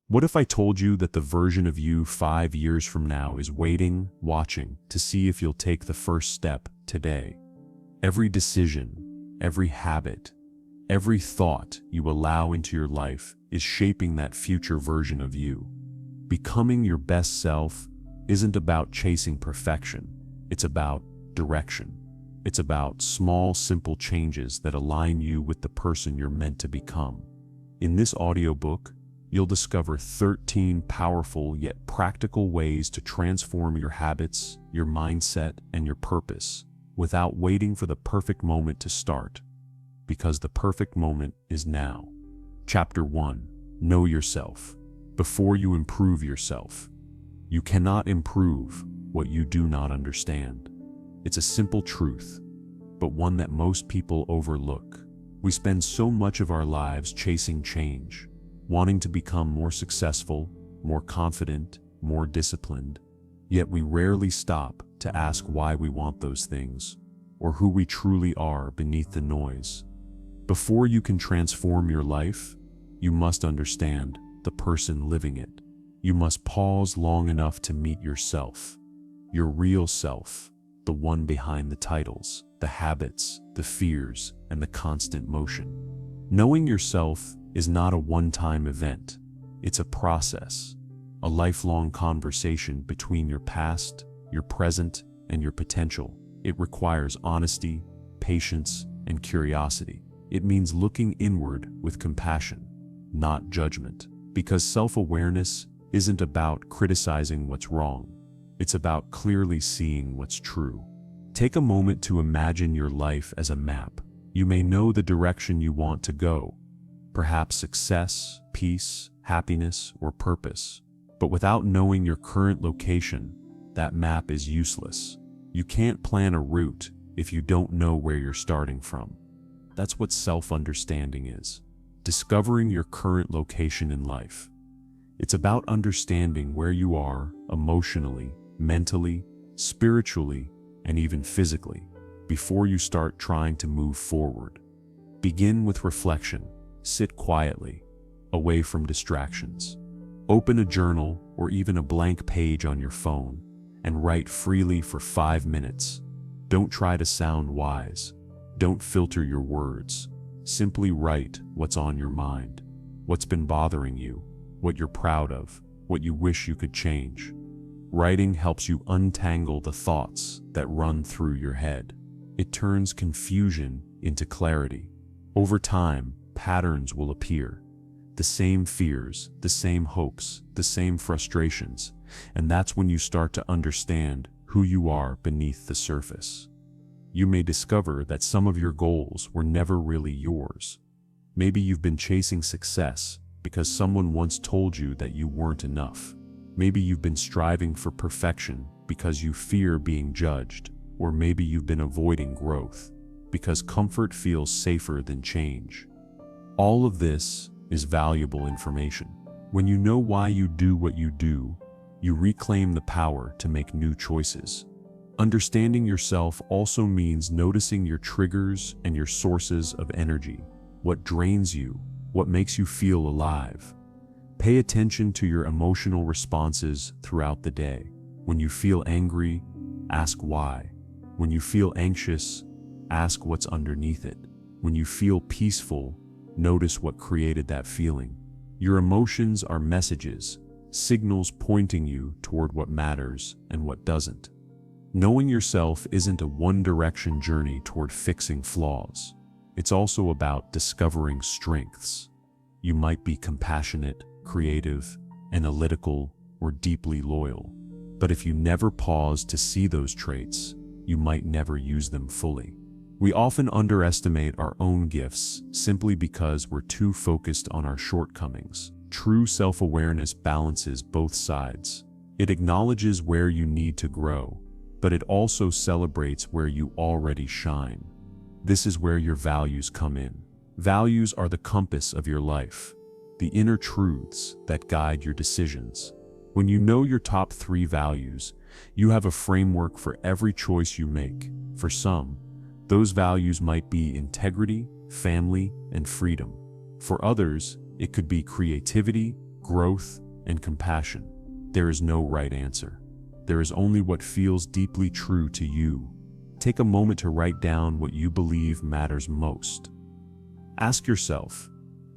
What if I told you that the version of you 5 years from now is waiting, watching, to see if you'll take the first step today? Every decision, every habit, every thought you allow into your life is shaping that future version of you. Becoming your best self isn't about chasing perfection. It's about direction. It's about small, simple changes that align you with the person you're meant to become. In this audiobook, you'll discover 13 powerful yet practical ways to transform your habits, your mindset, and your purpose without waiting for the perfect moment to start. Because the perfect moment is now. Chapter 1. Know yourself. Before you improve yourself, you cannot improve what you do not understand. It's a simple truth, but one that most people overlook. We spend so much of our lives chasing change, wanting to become more successful, more confident, more disciplined, yet we rarely stop to ask why we want those things, or who we truly are beneath the noise. Before you can transform your life, you must understand the person living it. You must pause long enough to meet yourself, your real self, the one behind the titles, the habits, the fears, and the constant motion. Knowing yourself is not a one-time event. It's a process, a lifelong conversation between your past, your present, and your potential. It requires honesty, patience, and curiosity. It means looking inward with compassion, not judgment, because self-awareness isn't about criticizing what's wrong. It's about clearly seeing what's true. Take a moment to imagine your life as a map. You may know the direction you want to go, perhaps success, peace, happiness, or purpose. But without knowing your current location, that map is useless. You can't plan a route if you don't know where you're starting from. That's what self-understanding is. Discovering your current location in life. It's about understanding where you are emotionally, mentally, spiritually, and even physically before you start trying to move forward. Begin with reflection. Sit quietly, away from distractions. Open a journal or even a blank page on your phone and write freely for 5 minutes. Don't try to sound wise. Don't filter your words. Simply write what's on your mind, what's been bothering you, what you're proud of, what you wish you could change. Writing helps you untangle the thoughts that run through your head. It turns confusion into clarity. Over time, patterns will appear. The same fears, the same hopes, the same frustrations, and that's when you start to understand who you are beneath the surface. You may discover that some of your goals were never really yours. Maybe you've been chasing success because someone once told you that you weren't enough. Maybe you've been striving for perfection because you fear being judged, or maybe you've been avoiding growth because comfort feels safer than change. All of this is valuable information. When you know why you do what you do, you reclaim the power to make new choices. Understanding yourself also means noticing your triggers and your sources of energy. What drains you? What makes you feel alive? Pay attention to your emotional responses throughout the day. When you feel angry, ask why. When you feel anxious, ask what's underneath it. When you feel peaceful, notice what created that feeling. Your emotions are messages, signals pointing you toward what matters and what doesn't. Knowing yourself isn't a one-direction journey toward fixing flaws. It's also about discovering strengths. You might be compassionate, creative, analytical, or deeply loyal. But if you never pause to see those traits, you might never use them fully. We often underestimate our own gifts simply because we're too focused on our shortcomings. True self-awareness balances both sides. It acknowledges where you need to grow, but it also celebrates where you already shine. This is where your values come in. Values are the compass of your life, the inner truths that guide your decisions. When you know your top 3 values, you have a framework for every choice you make. For some, those values might be integrity, family, and freedom. For others, it could be creativity, growth, and compassion. There is no right answer. There is only what feels deeply true to you. Take a moment to write down what you believe matters most. Ask yourself,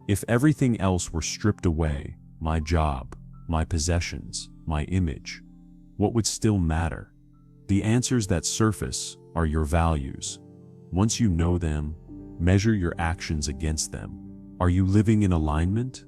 if everything else were stripped away, my job, my possessions, my image, what would still matter? The answers that surface are your values. Once you know them, measure your actions against them. Are you living in alignment?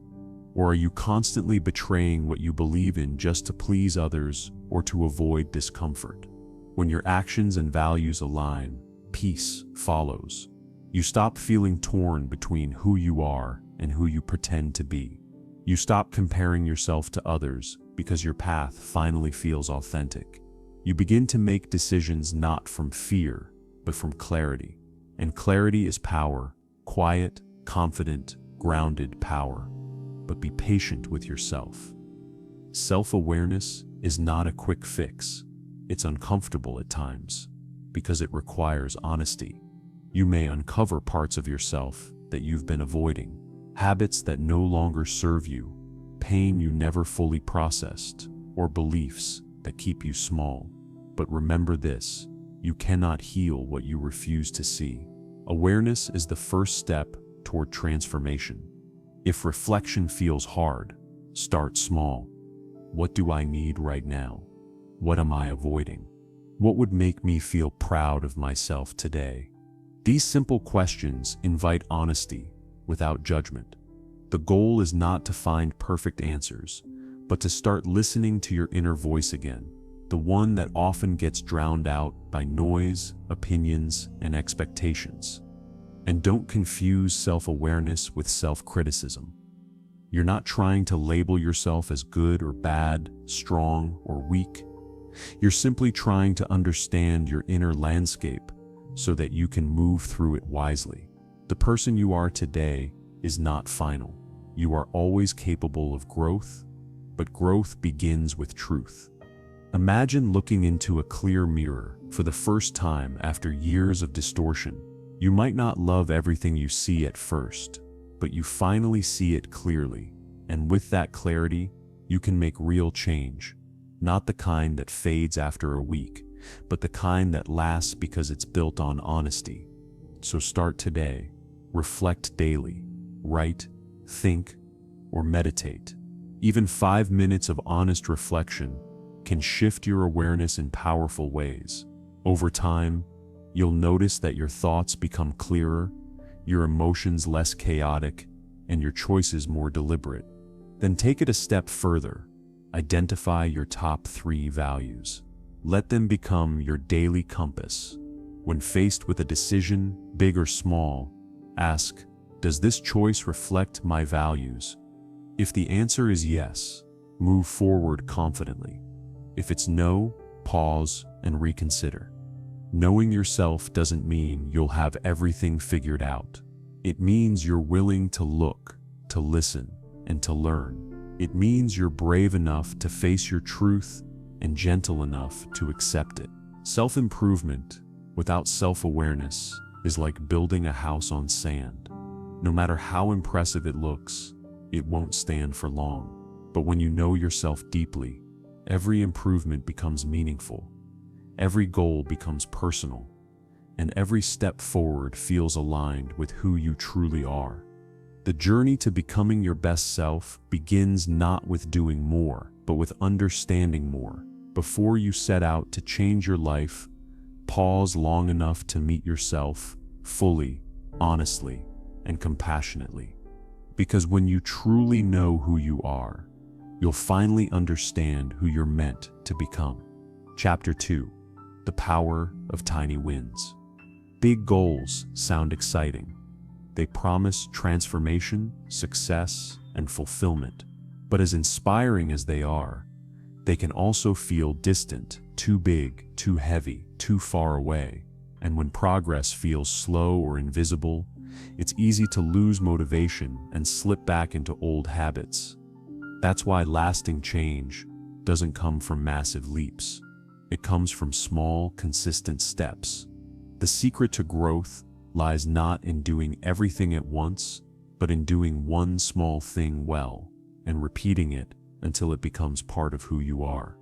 Or are you constantly betraying what you believe in just to please others or to avoid discomfort? When your actions and values align, peace follows. You stop feeling torn between who you are and who you pretend to be. You stop comparing yourself to others because your path finally feels authentic. You begin to make decisions not from fear, but from clarity. And clarity is power, quiet, confident, grounded power. But be patient with yourself. Self-awareness is not a quick fix. It's uncomfortable at times because it requires honesty. You may uncover parts of yourself that you've been avoiding, habits that no longer serve you, pain you never fully processed, or beliefs that keep you small. But remember this, you cannot heal what you refuse to see. Awareness is the first step toward transformation. If reflection feels hard, start small. What do I need right now? What am I avoiding? What would make me feel proud of myself today? These simple questions invite honesty without judgment. The goal is not to find perfect answers, but to start listening to your inner voice again, the one that often gets drowned out by noise, opinions, and expectations. And don't confuse self-awareness with self-criticism. You're not trying to label yourself as good or bad, strong or weak. You're simply trying to understand your inner landscape so that you can move through it wisely. The person you are today is not final. You are always capable of growth, but growth begins with truth. Imagine looking into a clear mirror for the first time after years of distortion. You might not love everything you see at first, but you finally see it clearly. And with that clarity, you can make real change. Not the kind that fades after a week, but the kind that lasts because it's built on honesty. So start today. Reflect daily. Write, think, or meditate. Even 5 minutes of honest reflection can shift your awareness in powerful ways. Over time, you'll notice that your thoughts become clearer, your emotions less chaotic, and your choices more deliberate. Then take it a step further. Identify your top 3 values. Let them become your daily compass. When faced with a decision, big or small, ask, does this choice reflect my values? If the answer is yes, move forward confidently. If it's no, pause and reconsider. Knowing yourself doesn't mean you'll have everything figured out. It means you're willing to look, to listen, and to learn. It means you're brave enough to face your truth and gentle enough to accept it. Self-improvement without self-awareness is like building a house on sand. No matter how impressive it looks, it won't stand for long. But when you know yourself deeply, every improvement becomes meaningful. Every goal becomes personal, and every step forward feels aligned with who you truly are. The journey to becoming your best self begins not with doing more, but with understanding more. Before you set out to change your life, pause long enough to meet yourself fully, honestly, and compassionately. Because when you truly know who you are, you'll finally understand who you're meant to become. Chapter 2. The Power of Tiny Wins. Big goals sound exciting. They promise transformation, success, and fulfillment. But as inspiring as they are, they can also feel distant, too big, too heavy, too far away. And when progress feels slow or invisible, it's easy to lose motivation and slip back into old habits. That's why lasting change doesn't come from massive leaps. It comes from small, consistent steps. The secret to growth lies not in doing everything at once, but in doing one small thing well. and repeating it until it becomes part of who you are.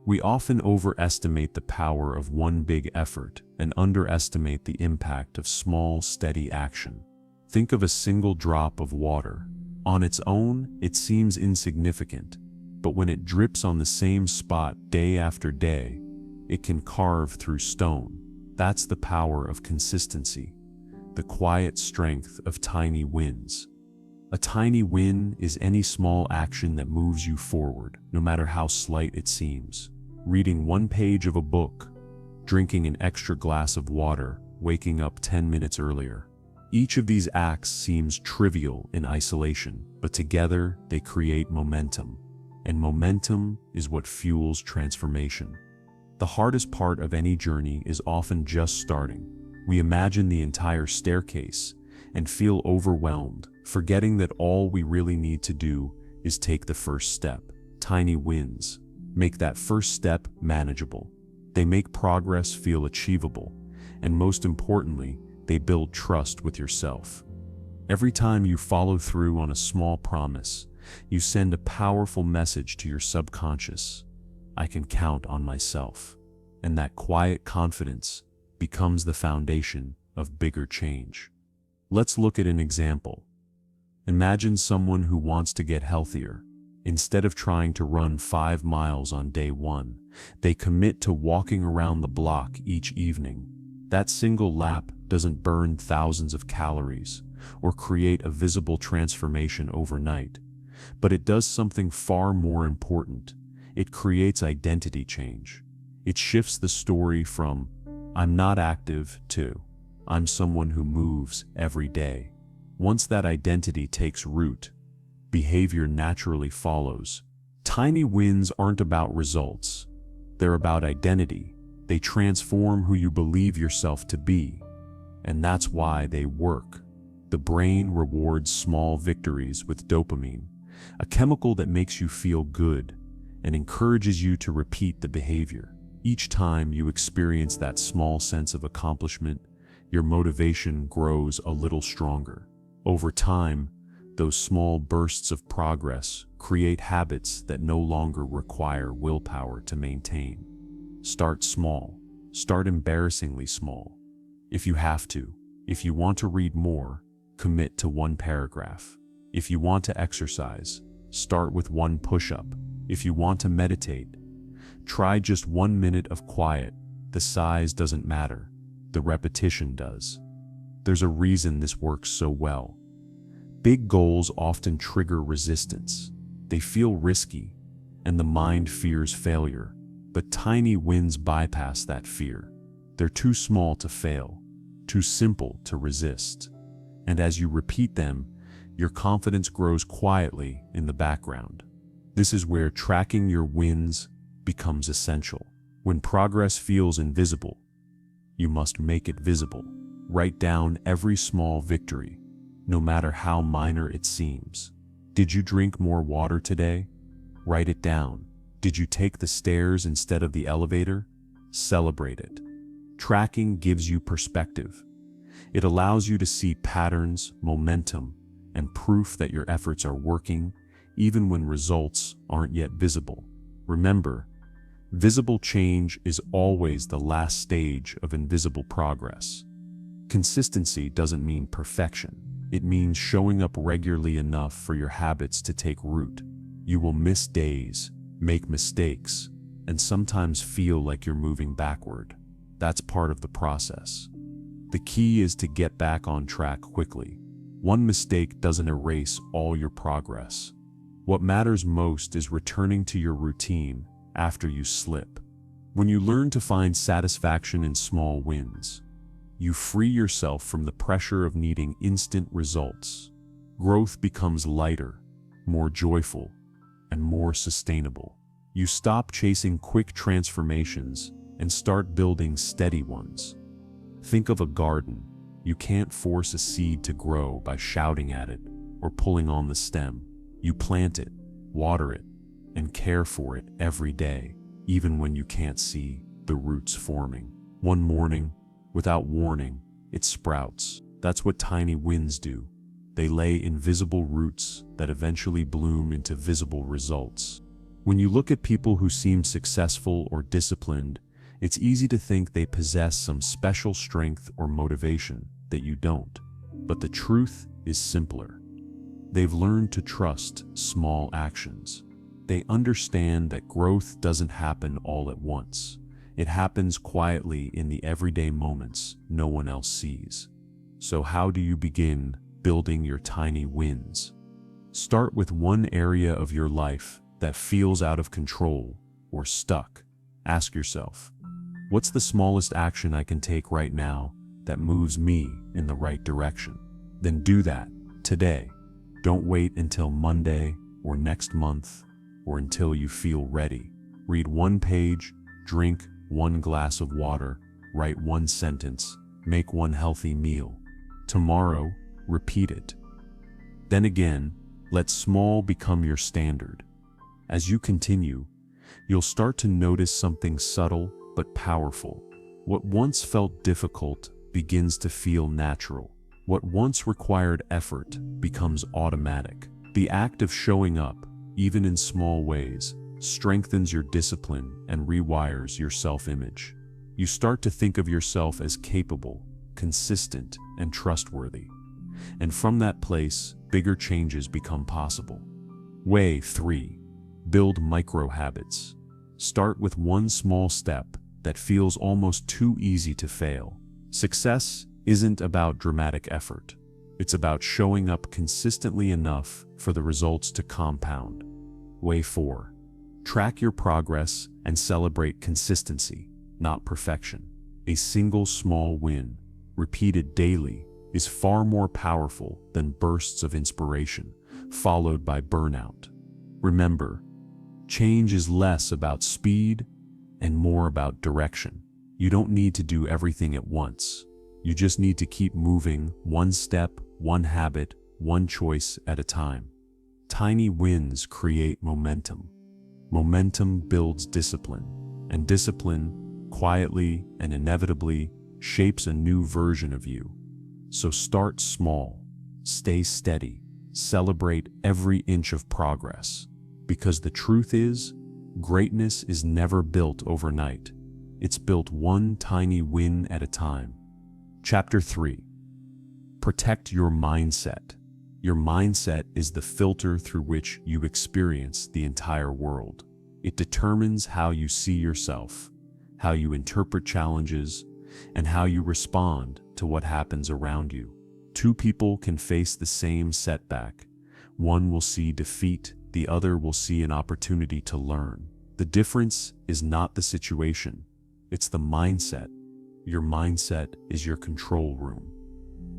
We often overestimate the power of one big effort and underestimate the impact of small, steady action. Think of a single drop of water. On its own, it seems insignificant, but when it drips on the same spot day after day, it can carve through stone. That's the power of consistency, the quiet strength of tiny wins. A tiny win is any small action that moves you forward, no matter how slight it seems. Reading one page of a book, drinking an extra glass of water, waking up 10 minutes earlier. Each of these acts seems trivial in isolation, but together they create momentum. And momentum is what fuels transformation. The hardest part of any journey is often just starting. We imagine the entire staircase and feel overwhelmed, forgetting that all we really need to do is take the first step. Tiny wins make that first step manageable. They make progress feel achievable, and most importantly, they build trust with yourself. Every time you follow through on a small promise, you send a powerful message to your subconscious. I can count on myself. And that quiet confidence becomes the foundation of bigger change. Let's look at an example. Imagine someone who wants to get healthier. Instead of trying to run 5 miles on day 1, they commit to walking around the block each evening. That single lap doesn't burn thousands of calories or create a visible transformation overnight, but it does something far more important. It creates identity change. It shifts the story from, "I'm not active," to, "I'm someone who moves every day." Once that identity takes root, behavior naturally follows. Tiny wins aren't about results. They're about identity. They transform who you believe yourself to be. And that's why they work. The brain rewards small victories with dopamine, a chemical that makes you feel good and encourages you to repeat the behavior. Each time you experience that small sense of accomplishment, your motivation grows a little stronger. Over time, those small bursts of progress create habits that no longer require willpower to maintain. Start small. Start embarrassingly small. If you have to. If you want to read more, commit to 1 paragraph. If you want to exercise, start with 1 push-up. If you want to meditate, try just 1 minute of quiet. The size doesn't matter. The repetition does. There's a reason this works so well. Big goals often trigger resistance. They feel risky, and the mind fears failure. But tiny wins bypass that fear. They're too small to fail, too simple to resist. And as you repeat them, your confidence grows quietly in the background. This is where tracking your wins becomes essential. When progress feels invisible, you must make it visible. Write down every small victory, no matter how minor it seems. Did you drink more water today? Write it down. Did you take the stairs instead of the elevator? Celebrate it. Tracking gives you perspective. It allows you to see patterns, momentum, and proof that your efforts are working, even when results aren't yet visible. Remember, visible change is always the last stage of invisible progress. Consistency doesn't mean perfection. It means showing up regularly enough for your habits to take root. You will miss days, make mistakes, and sometimes feel like you're moving backward. That's part of the process. The key is to get back on track quickly. 1 mistake doesn't erase all your progress. What matters most is returning to your routine after you slip. When you learn to find satisfaction in small wins, you free yourself from the pressure of needing instant results. Growth becomes lighter, more joyful, and more sustainable. You stop chasing quick transformations and start building steady ones. Think of a garden. You can't force a seed to grow by shouting at it or pulling on the stem. You plant it, water it, and care for it every day, even when you can't see the roots forming. One morning, without warning, it sprouts. That's what tiny wins do. they lay invisible roots that eventually bloom into visible results. When you look at people who seem successful or disciplined, it's easy to think they possess some special strength or motivation that you don't. But the truth is simpler. They've learned to trust small actions. They understand that growth doesn't happen all at once. It happens quietly in the everyday moments no one else sees. So how do you begin building your tiny wins? Start with one area of your life that feels out of control or stuck. Ask yourself, what's the smallest action I can take right now that moves me in the right direction? Then do that today. Don't wait until Monday or next month or until you feel ready. Read one page, drink one glass of water, write one sentence, make one healthy meal. Tomorrow, repeat it. Then again, let small become your standard. As you continue, you'll start to notice something subtle but powerful. What once felt difficult begins to feel natural. What once required effort becomes automatic. The act of showing up, even in small ways, strengthens your discipline and rewires your self-image. You start to think of yourself as capable, consistent, and trustworthy. And from that place, bigger changes become possible. Way 3. Build micro-habits. Start with one small step that feels almost too easy to fail. Success isn't about dramatic effort. It's about showing up consistently enough for the results to compound. Way 4. Track your progress and celebrate consistency, not perfection. A single small win, repeated daily, is far more powerful than bursts of inspiration, followed by burnout. Remember, change is less about speed and more about direction. You don't need to do everything at once. You just need to keep moving, one step, one habit, one choice at a time. Tiny wins create momentum. Momentum builds discipline, and discipline, quietly and inevitably, shapes a new version of you. So start small, stay steady, celebrate every inch of progress. Because the truth is, greatness is never built overnight. It's built one tiny win at a time. Chapter 3. Protect your mindset. Your mindset is the filter through which you experience the entire world. It determines how you see yourself, how you interpret challenges, and how you respond to what happens around you. Two people can face the same setback. One will see defeat, the other will see an opportunity to learn. The difference is not the situation, it's the mindset. Your mindset is your control room.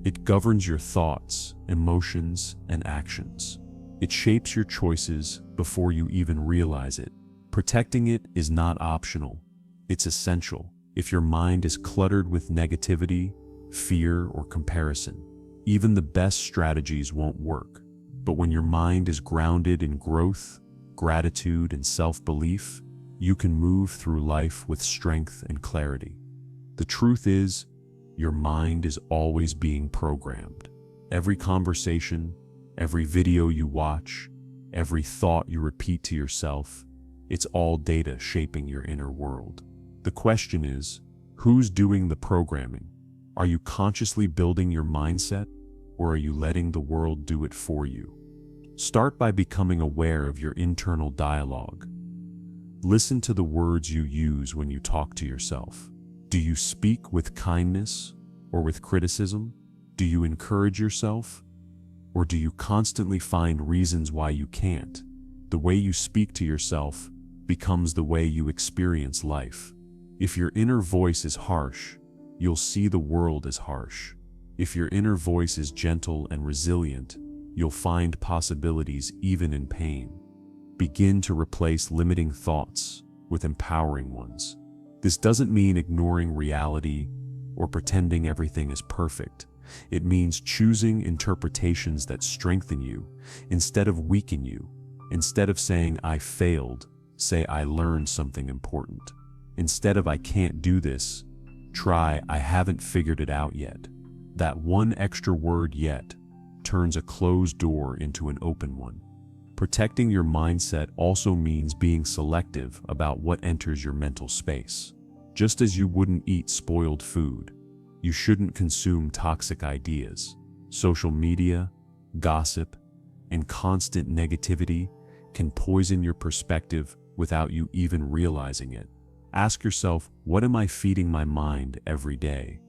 It governs your thoughts, emotions, and actions. It shapes your choices before you even realize it. Protecting it is not optional, it's essential. If your mind is cluttered with negativity, fear, or comparison, even the best strategies won't work. But when your mind is grounded in growth, gratitude, and self-belief, you can move through life with strength and clarity. The truth is, your mind is always being programmed. Every conversation, every video you watch, every thought you repeat to yourself, it's all data shaping your inner world. The question is, who's doing the programming? Are you consciously building your mindset, or are you letting the world do it for you? Start by becoming aware of your internal dialogue. Listen to the words you use when you talk to yourself. Do you speak with kindness or with criticism? Do you encourage yourself? Or do you constantly find reasons why you can't? The way you speak to yourself becomes the way you experience life. If your inner voice is harsh, you'll see the world as harsh. If your inner voice is gentle and resilient, you'll find possibilities even in pain. Begin to replace limiting thoughts with empowering ones. This doesn't mean ignoring reality or pretending everything is perfect. It means choosing interpretations that strengthen you instead of weaken you. Instead of saying, "I failed," say, "I learned something important." Instead of "I can't do this," try, "I haven't figured it out yet." That one extra word, "yet," turns a closed door into an open one. Protecting your mindset also means being selective about what enters your mental space. Just as you wouldn't eat spoiled food, you shouldn't consume toxic ideas. Social media, gossip, and constant negativity can poison your perspective without you even realizing it. Ask yourself, what am I feeding my mind every day?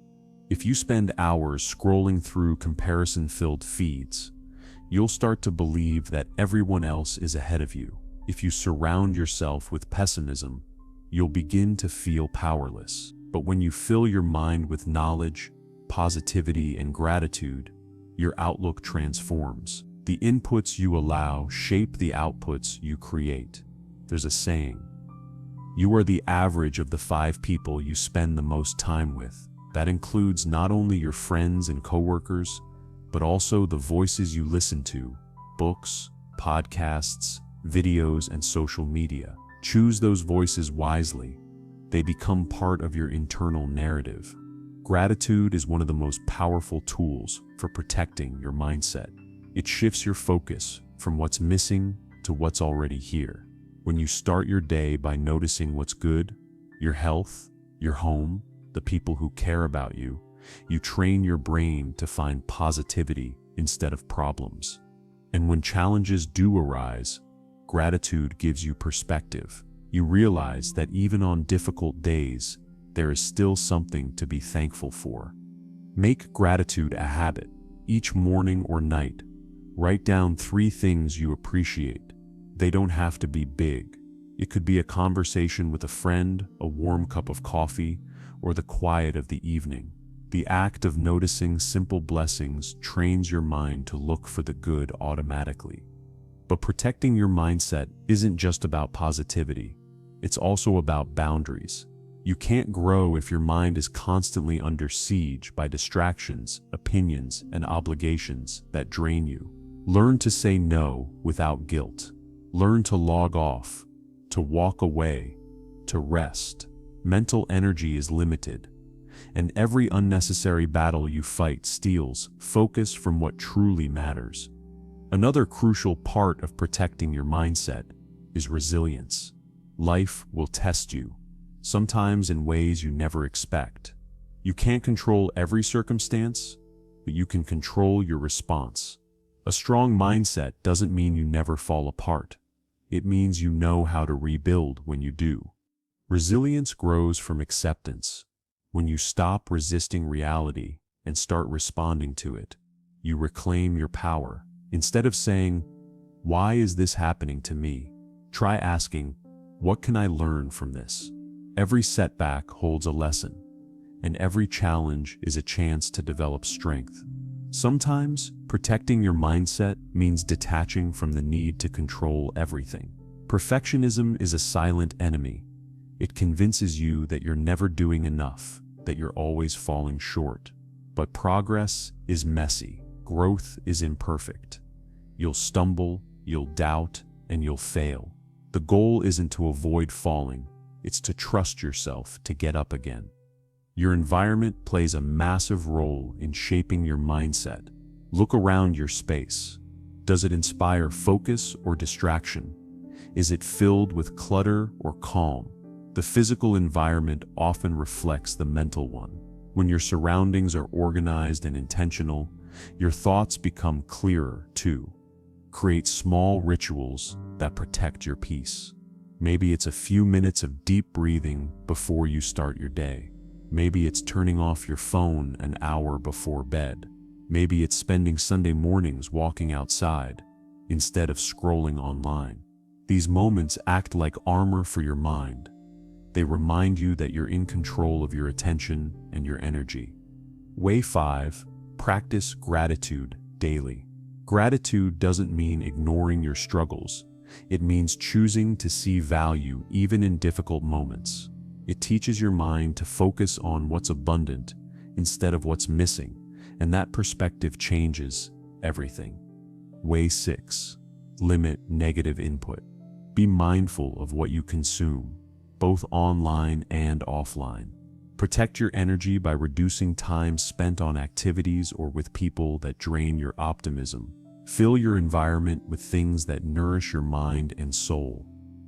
If you spend hours scrolling through comparison-filled feeds, you'll start to believe that everyone else is ahead of you. If you surround yourself with pessimism, you'll begin to feel powerless. But when you fill your mind with knowledge, positivity, and gratitude, your outlook transforms. The inputs you allow shape the outputs you create. There's a saying, you are the average of the 5 people you spend the most time with. That includes not only your friends and coworkers, but also the voices you listen to, books, podcasts, videos, and social media. Choose those voices wisely. They become part of your internal narrative. Gratitude is one of the most powerful tools for protecting your mindset. It shifts your focus from what's missing to what's already here. When you start your day by noticing what's good, your health, your home, the people who care about you, you train your brain to find positivity instead of problems. And when challenges do arise, gratitude gives you perspective. You realize that even on difficult days, there is still something to be thankful for. Make gratitude a habit. Each morning or night, write down 3 things you appreciate. They don't have to be big. It could be a conversation with a friend, a warm cup of coffee, or the quiet of the evening. The act of noticing simple blessings trains your mind to look for the good automatically. But protecting your mindset isn't just about positivity. It's also about boundaries. You can't grow if your mind is constantly under siege by distractions, opinions, and obligations that drain you. Learn to say no without guilt. Learn to log off, to walk away, to rest. Mental energy is limited, and every unnecessary battle you fight steals focus from what truly matters. Another crucial part of protecting your mindset is resilience. Life will test you, sometimes in ways you never expect. You can't control every circumstance, but you can control your response. A strong mindset doesn't mean you never fall apart. It means you know how to rebuild when you do. Resilience grows from acceptance. When you stop resisting reality and start responding to it, you reclaim your power. Instead of saying, "Why is this happening to me?" try asking, "What can I learn from this?" Every setback holds a lesson, and every challenge is a chance to develop strength. Sometimes, protecting your mindset means detaching from the need to control everything. Perfectionism is a silent enemy. It convinces you that you're never doing enough, that you're always falling short. But progress is messy. Growth is imperfect. You'll stumble, you'll doubt, and you'll fail. The goal isn't to avoid falling, it's to trust yourself to get up again. Your environment plays a massive role in shaping your mindset. Look around your space. Does it inspire focus or distraction? Is it filled with clutter or calm? The physical environment often reflects the mental one. When your surroundings are organized and intentional, your thoughts become clearer too. Create small rituals that protect your peace. Maybe it's a few minutes of deep breathing before you start your day. Maybe it's turning off your phone an hour before bed. Maybe it's spending Sunday mornings walking outside instead of scrolling online. These moments act like armor for your mind. They remind you that you're in control of your attention and your energy. Way 5. Practice gratitude daily. Gratitude doesn't mean ignoring your struggles. It means choosing to see value even in difficult moments. It teaches your mind to focus on what's abundant instead of what's missing, and that perspective changes everything. Way 6. Limit negative input. Be mindful of what you consume, both online and offline. Protect your energy by reducing time spent on activities or with people that drain your optimism. Fill your environment with things that nourish your mind and soul.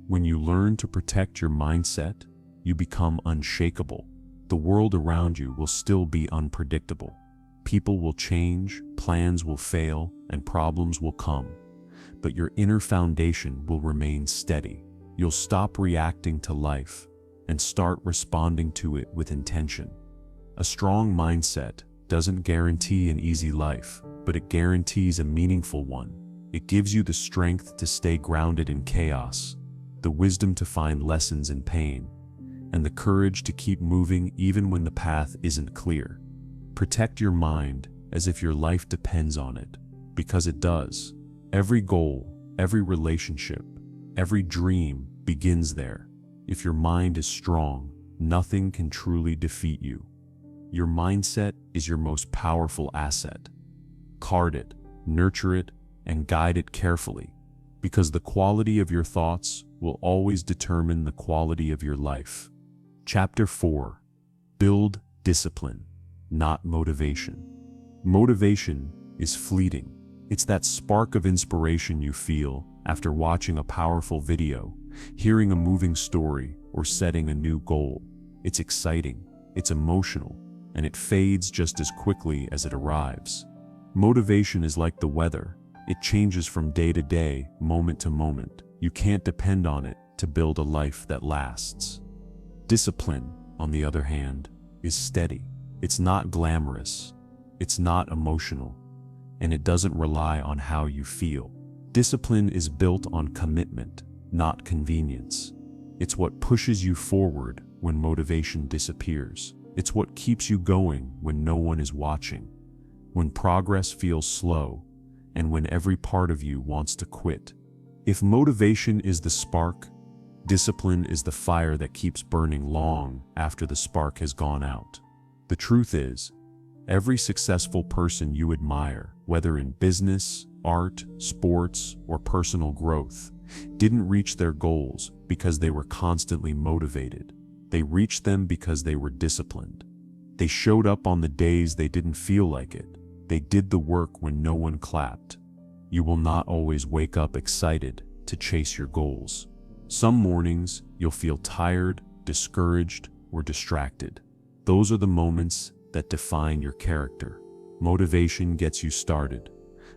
When you learn to protect your mindset, you become unshakable. The world around you will still be unpredictable. People will change, plans will fail, and problems will come. But your inner foundation will remain steady. You'll stop reacting to life and start responding to it with intention. A strong mindset doesn't guarantee an easy life, but it guarantees a meaningful one. It gives you the strength to stay grounded in chaos, the wisdom to find lessons in pain, and the courage to keep moving even when the path isn't clear. Protect your mind as if your life depends on it, because it does. Every goal, every relationship, every dream begins there. If your mind is strong, nothing can truly defeat you. Your mindset is your most powerful asset. Guard it, nurture it, and guide it carefully, because the quality of your thoughts will always determine the quality of your life. Chapter 4. Build discipline, not motivation. Motivation is fleeting. It's that spark of inspiration you feel after watching a powerful video, hearing a moving story, or setting a new goal. It's exciting, it's emotional, and it fades just as quickly as it arrives. Motivation is like the weather. It changes from day to day, moment to moment. You can't depend on it to build a life that lasts. Discipline, on the other hand, is steady. It's not glamorous, it's not emotional, and it doesn't rely on how you feel. Discipline is built on commitment, not convenience. It's what pushes you forward when motivation disappears. It's what keeps you going when no one is watching, when progress feels slow, and when every part of you wants to quit. If motivation is the spark, discipline is the fire that keeps burning long after the spark has gone out. The truth is, every successful person you admire, whether in business, art, sports, or personal growth, didn't reach their goals because they were constantly motivated. They reached them because they were disciplined. They showed up on the days they didn't feel like it. They did the work when no one clapped. You will not always wake up excited to chase your goals. Some mornings you'll feel tired, discouraged, or distracted. Those are the moments that define your character. Motivation gets you started,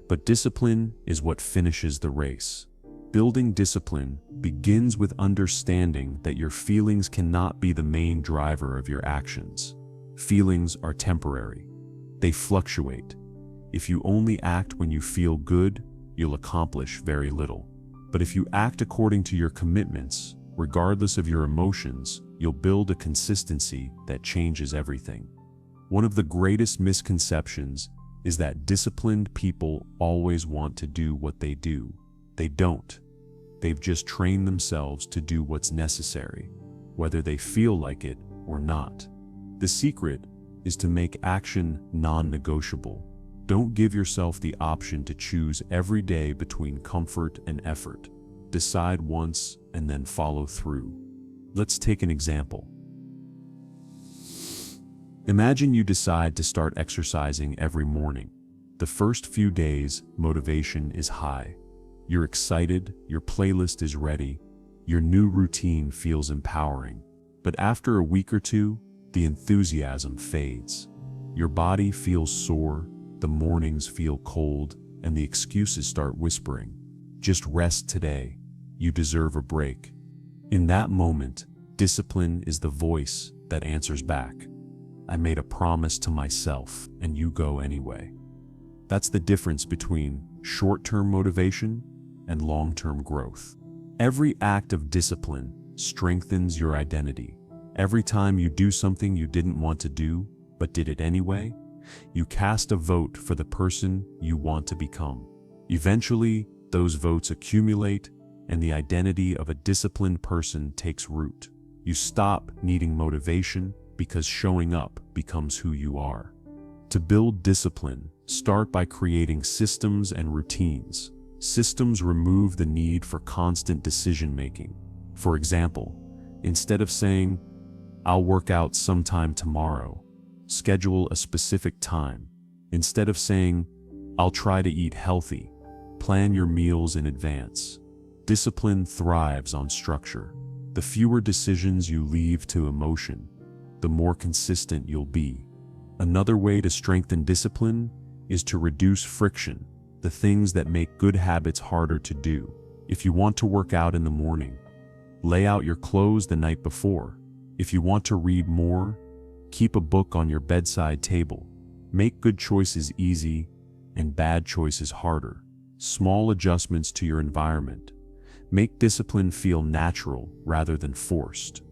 but discipline is what finishes the race. Building discipline begins with understanding that your feelings cannot be the main driver of your actions. Feelings are temporary. They fluctuate. If you only act when you feel good, you'll accomplish very little. But if you act according to your commitments, regardless of your emotions, you'll build a consistency that changes everything. One of the greatest misconceptions is that disciplined people always want to do what they do. They don't. They've just trained themselves to do what's necessary, whether they feel like it or not. The secret is to make action non-negotiable. Don't give yourself the option to choose every day between comfort and effort. Decide once and then follow through. Let's take an example. Imagine you decide to start exercising every morning. The first few days, motivation is high. You're excited, your playlist is ready, your new routine feels empowering. But after a week or two, the enthusiasm fades. Your body feels sore, the mornings feel cold, and the excuses start whispering. Just rest today. You deserve a break. In that moment, discipline is the voice that answers back. I made a promise to myself, and you go anyway. That's the difference between short-term motivation and long-term growth. Every act of discipline strengthens your identity. Every time you do something you didn't want to do, but did it anyway, you cast a vote for the person you want to become. Eventually, those votes accumulate, and the identity of a disciplined person takes root. You stop needing motivation because showing up becomes who you are. To build discipline, start by creating systems and routines. Systems remove the need for constant decision-making. For example, instead of saying, I'll work out sometime tomorrow. Schedule a specific time. Instead of saying, I'll try to eat healthy, plan your meals in advance. Discipline thrives on structure. The fewer decisions you leave to emotion, the more consistent you'll be. Another way to strengthen discipline is to reduce friction, the things that make good habits harder to do. If you want to work out in the morning, lay out your clothes the night before. If you want to read more, keep a book on your bedside table. Make good choices easy and bad choices harder. Small adjustments to your environment make discipline feel natural rather than forced.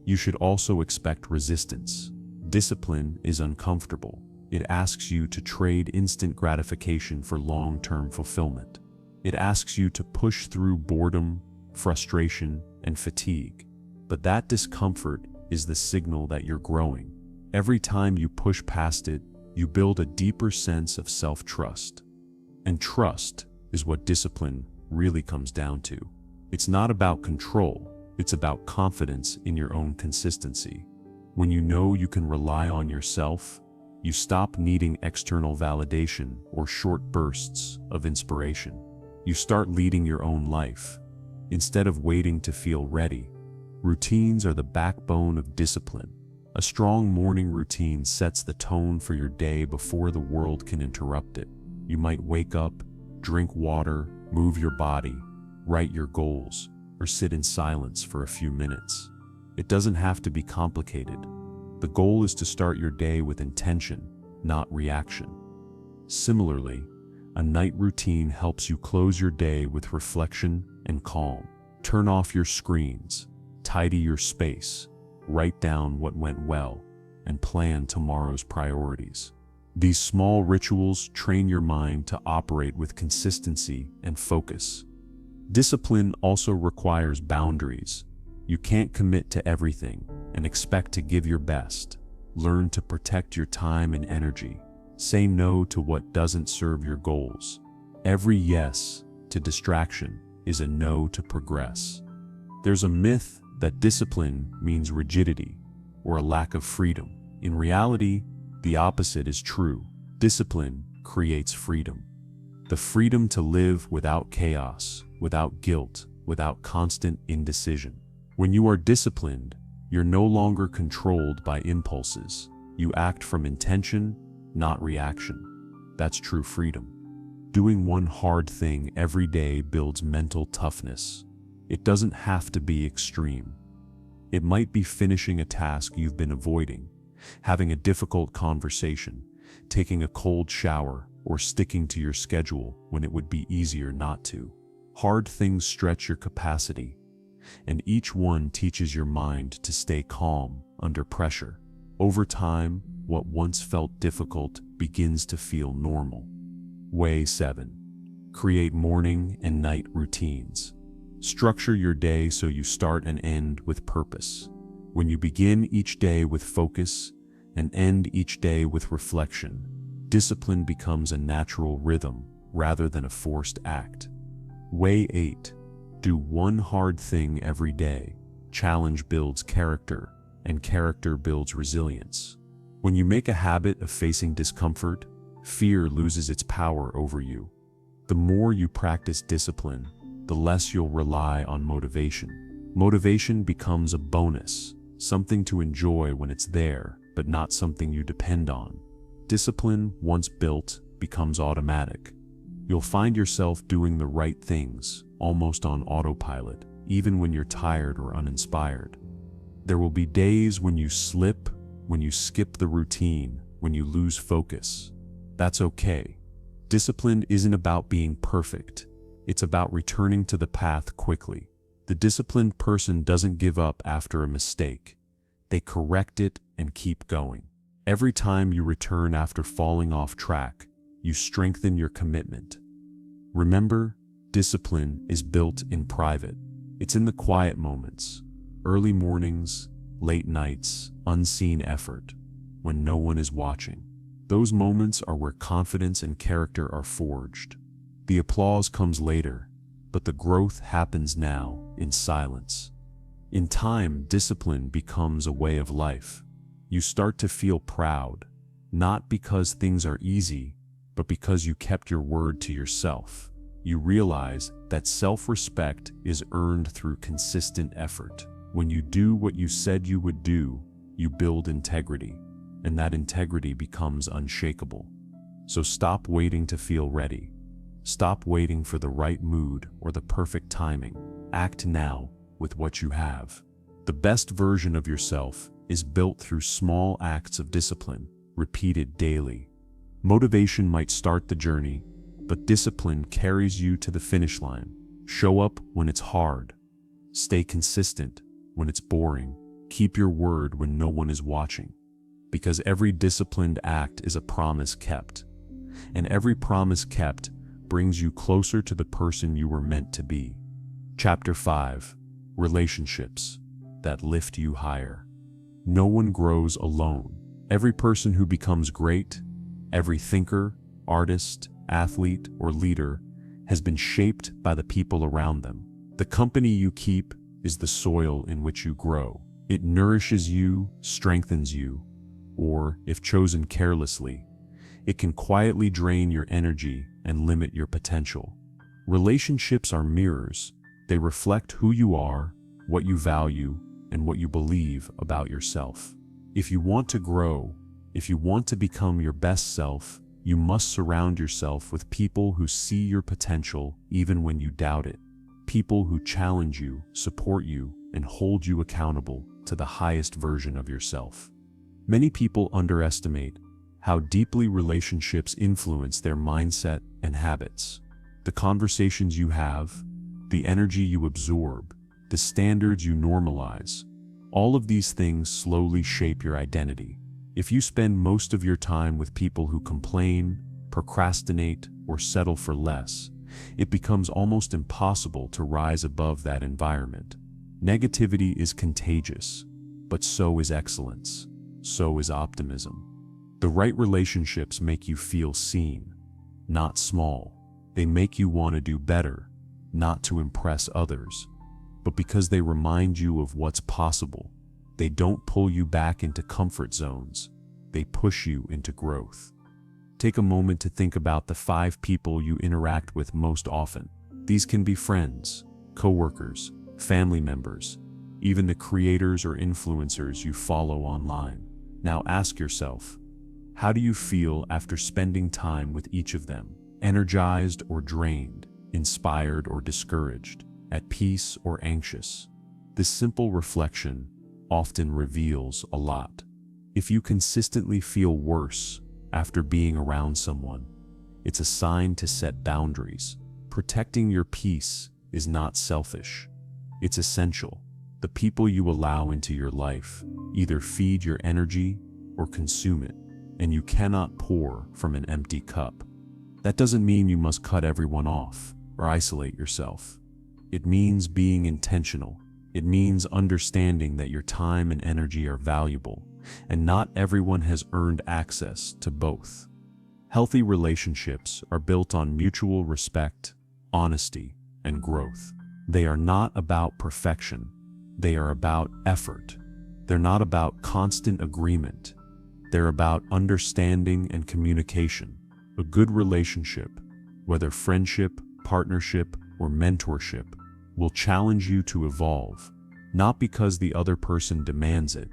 You should also expect resistance. Discipline is uncomfortable. It asks you to trade instant gratification for long-term fulfillment. It asks you to push through boredom, frustration, and fatigue. But that discomfort is the signal that you're growing. Every time you push past it, you build a deeper sense of self-trust. And trust is what discipline really comes down to. It's not about control, it's about confidence in your own consistency. When you know you can rely on yourself, you stop needing external validation or short bursts of inspiration. You start leading your own life. Instead of waiting to feel ready, routines are the backbone of discipline. A strong morning routine sets the tone for your day before the world can interrupt it. You might wake up, drink water, move your body, write your goals, or sit in silence for a few minutes. It doesn't have to be complicated. The goal is to start your day with intention, not reaction. Similarly, a night routine helps you close your day with reflection and calm. Turn off your screens, tidy your space, write down what went well, and plan tomorrow's priorities. These small rituals train your mind to operate with consistency and focus. Discipline also requires boundaries. You can't commit to everything and expect to give your best. Learn to protect your time and energy. Say no to what doesn't serve your goals. Every yes to distraction is a no to progress. There's a myth that discipline means rigidity or a lack of freedom. In reality, the opposite is true. Discipline creates freedom. The freedom to live without chaos, without guilt, without constant indecision. When you are disciplined, you're no longer controlled by impulses. You act from intention, not reaction. That's true freedom. Doing one hard thing every day builds mental toughness. It doesn't have to be extreme. It might be finishing a task you've been avoiding, having a difficult conversation, taking a cold shower, or sticking to your schedule when it would be easier not to. Hard things stretch your capacity, and each one teaches your mind to stay calm under pressure. Over time, what once felt difficult begins to feel normal. Way 7. Create morning and night routines. Structure your day so you start and end with purpose. When you begin each day with focus and end each day with reflection, discipline becomes a natural rhythm rather than a forced act. Way 8. Do one hard thing every day. Challenge builds character, and character builds resilience. When you make a habit of facing discomfort, fear loses its power over you. The more you practice discipline, the less you'll rely on motivation. Motivation becomes a bonus, something to enjoy when it's there, but not something you depend on. Discipline, once built, becomes automatic. You'll find yourself doing the right things, almost on autopilot, even when you're tired or uninspired. There will be days when you slip, when you skip the routine, when you lose focus. That's okay. Discipline isn't about being perfect. It's about returning to the path quickly. The disciplined person doesn't give up after a mistake. They correct it and keep going. Every time you return after falling off track, you strengthen your commitment. Remember, discipline is built in private. It's in the quiet moments, early mornings, late nights, unseen effort, when no one is watching. Those moments are where confidence and character are forged. The applause comes later, but the growth happens now in silence. In time, discipline becomes a way of life. You start to feel proud, not because things are easy, but because you kept your word to yourself. You realize that self-respect is earned through consistent effort. When you do what you said you would do, you build integrity, and that integrity becomes unshakable. So stop waiting to feel ready. Stop waiting for the right mood or the perfect timing. Act now with what you have. The best version of yourself is built through small acts of discipline, repeated daily. Motivation might start the journey, but discipline carries you to the finish line. Show up when it's hard. Stay consistent when it's boring. Keep your word when no one is watching. Because every disciplined act is a promise kept. And every promise kept brings you closer to the person you were meant to be. Chapter 5. Relationships that lift you higher. No one grows alone. Every person who becomes great, every thinker, artist, athlete, or leader has been shaped by the people around them. The company you keep is the soil in which you grow. It nourishes you, strengthens you, or, if chosen carelessly, it can quietly drain your energy and limit your potential. Relationships are mirrors. They reflect who you are, what you value, and what you believe about yourself. If you want to grow, if you want to become your best self, you must surround yourself with people who see your potential even when you doubt it. People who challenge you, support you, and hold you accountable to the highest version of yourself. Many people underestimate how deeply relationships influence their mindset and habits. The conversations you have, the energy you absorb, the standards you normalize, all of these things slowly shape your identity. If you spend most of your time with people who complain, procrastinate, or settle for less, it becomes almost impossible to rise above that environment. Negativity is contagious, but so is excellence. So is optimism. The right relationships make you feel seen, not small. They make you want to do better, not to impress others, but because they remind you of what's possible. They don't pull you back into comfort zones. They push you into growth. Take a moment to think about the 5 people you interact with most often. These can be friends, coworkers, family members, even the creators or influencers you follow online. Now ask yourself, how do you feel after spending time with each of them? Energized or drained, inspired or discouraged, at peace or anxious? This simple reflection often reveals a lot. If you consistently feel worse after being around someone, it's a sign to set boundaries. Protecting your peace is not selfish. It's essential. The people you allow into your life either feed your energy or consume it, and you cannot pour from an empty cup. That doesn't mean you must cut everyone off or isolate yourself. It means being intentional. It means understanding that your time and energy are valuable, and not everyone has earned access to both. Healthy relationships are built on mutual respect, honesty, and growth. They are not about perfection. They are about effort. They're not about constant agreement. They're about understanding and communication. A good relationship, whether friendship, partnership, or mentorship, will challenge you to evolve, not because the other person demands it,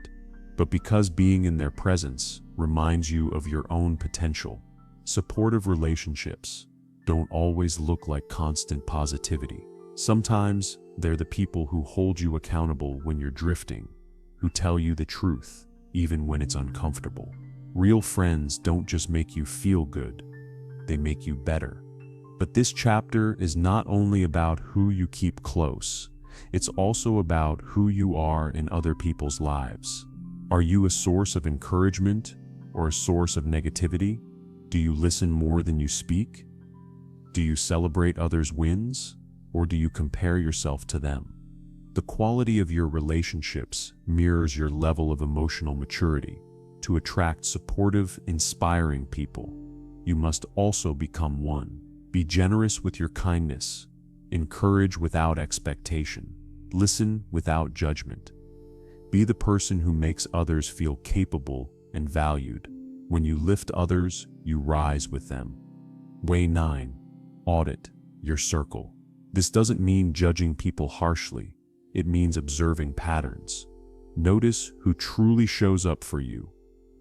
but because being in their presence reminds you of your own potential. Supportive relationships don't always look like constant positivity. Sometimes they're the people who hold you accountable when you're drifting, who tell you the truth, even when it's uncomfortable. Real friends don't just make you feel good, they make you better. But this chapter is not only about who you keep close, it's also about who you are in other people's lives. Are you a source of encouragement or a source of negativity? Do you listen more than you speak? Do you celebrate others' wins, or do you compare yourself to them? The quality of your relationships mirrors your level of emotional maturity. To attract supportive, inspiring people, you must also become one. Be generous with your kindness. Encourage without expectation. Listen without judgment. Be the person who makes others feel capable and valued. When you lift others, you rise with them. Way 9. Audit your circle. This doesn't mean judging people harshly. It means observing patterns. Notice who truly shows up for you,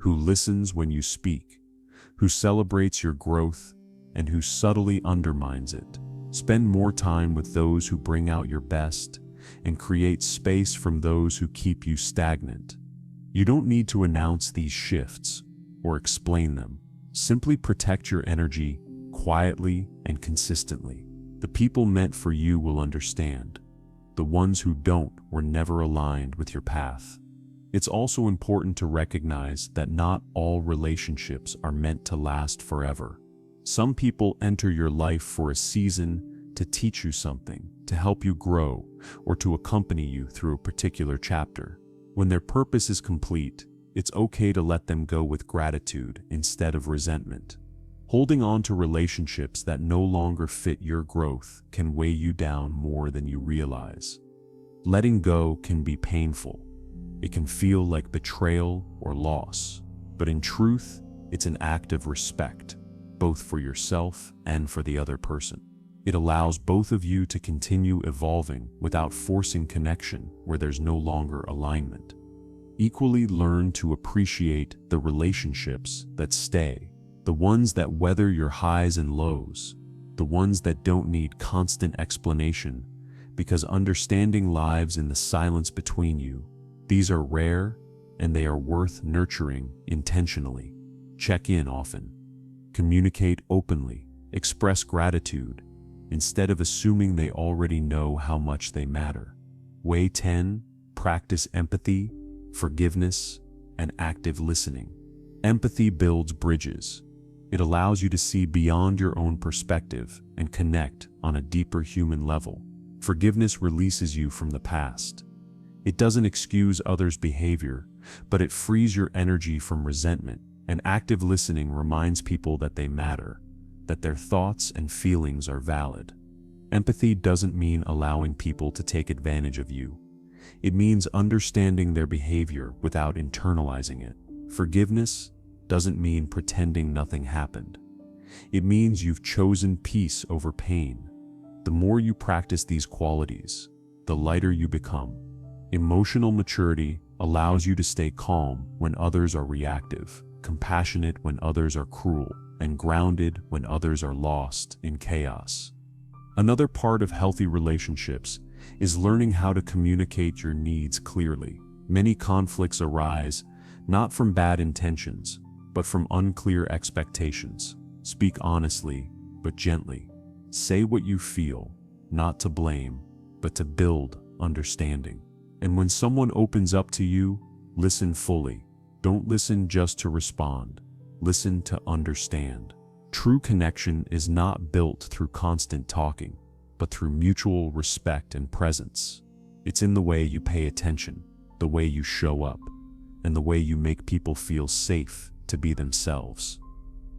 who listens when you speak, who celebrates your growth, and who subtly undermines it. Spend more time with those who bring out your best, and create space from those who keep you stagnant. You don't need to announce these shifts or explain them. Simply protect your energy quietly and consistently. The people meant for you will understand. The ones who don't were never aligned with your path. It's also important to recognize that not all relationships are meant to last forever. Some people enter your life for a season to teach you something, to help you grow, or to accompany you through a particular chapter. When their purpose is complete, it's okay to let them go with gratitude instead of resentment. Holding on to relationships that no longer fit your growth can weigh you down more than you realize. Letting go can be painful. It can feel like betrayal or loss, but in truth, it's an act of respect, both for yourself and for the other person. It allows both of you to continue evolving without forcing connection where there's no longer alignment. Equally, learn to appreciate the relationships that stay, the ones that weather your highs and lows, the ones that don't need constant explanation, because understanding lives in the silence between you. These are rare, and they are worth nurturing intentionally. Check in often. Communicate openly. Express gratitude, instead of assuming they already know how much they matter. Way 10. Practice empathy, forgiveness, and active listening. Empathy builds bridges. It allows you to see beyond your own perspective and connect on a deeper human level. Forgiveness releases you from the past. It doesn't excuse others' behavior, but it frees your energy from resentment. And active listening reminds people that they matter, that their thoughts and feelings are valid. Empathy doesn't mean allowing people to take advantage of you. It means understanding their behavior without internalizing it. Forgiveness doesn't mean pretending nothing happened. It means you've chosen peace over pain. The more you practice these qualities, the lighter you become. Emotional maturity allows you to stay calm when others are reactive, compassionate when others are cruel, and grounded when others are lost in chaos. Another part of healthy relationships is learning how to communicate your needs clearly. Many conflicts arise not from bad intentions, but from unclear expectations. Speak honestly, but gently. Say what you feel, not to blame, but to build understanding. And when someone opens up to you, listen fully. Don't listen just to respond. Listen to understand. True connection is not built through constant talking, but through mutual respect and presence. It's in the way you pay attention, the way you show up, and the way you make people feel safe to be themselves.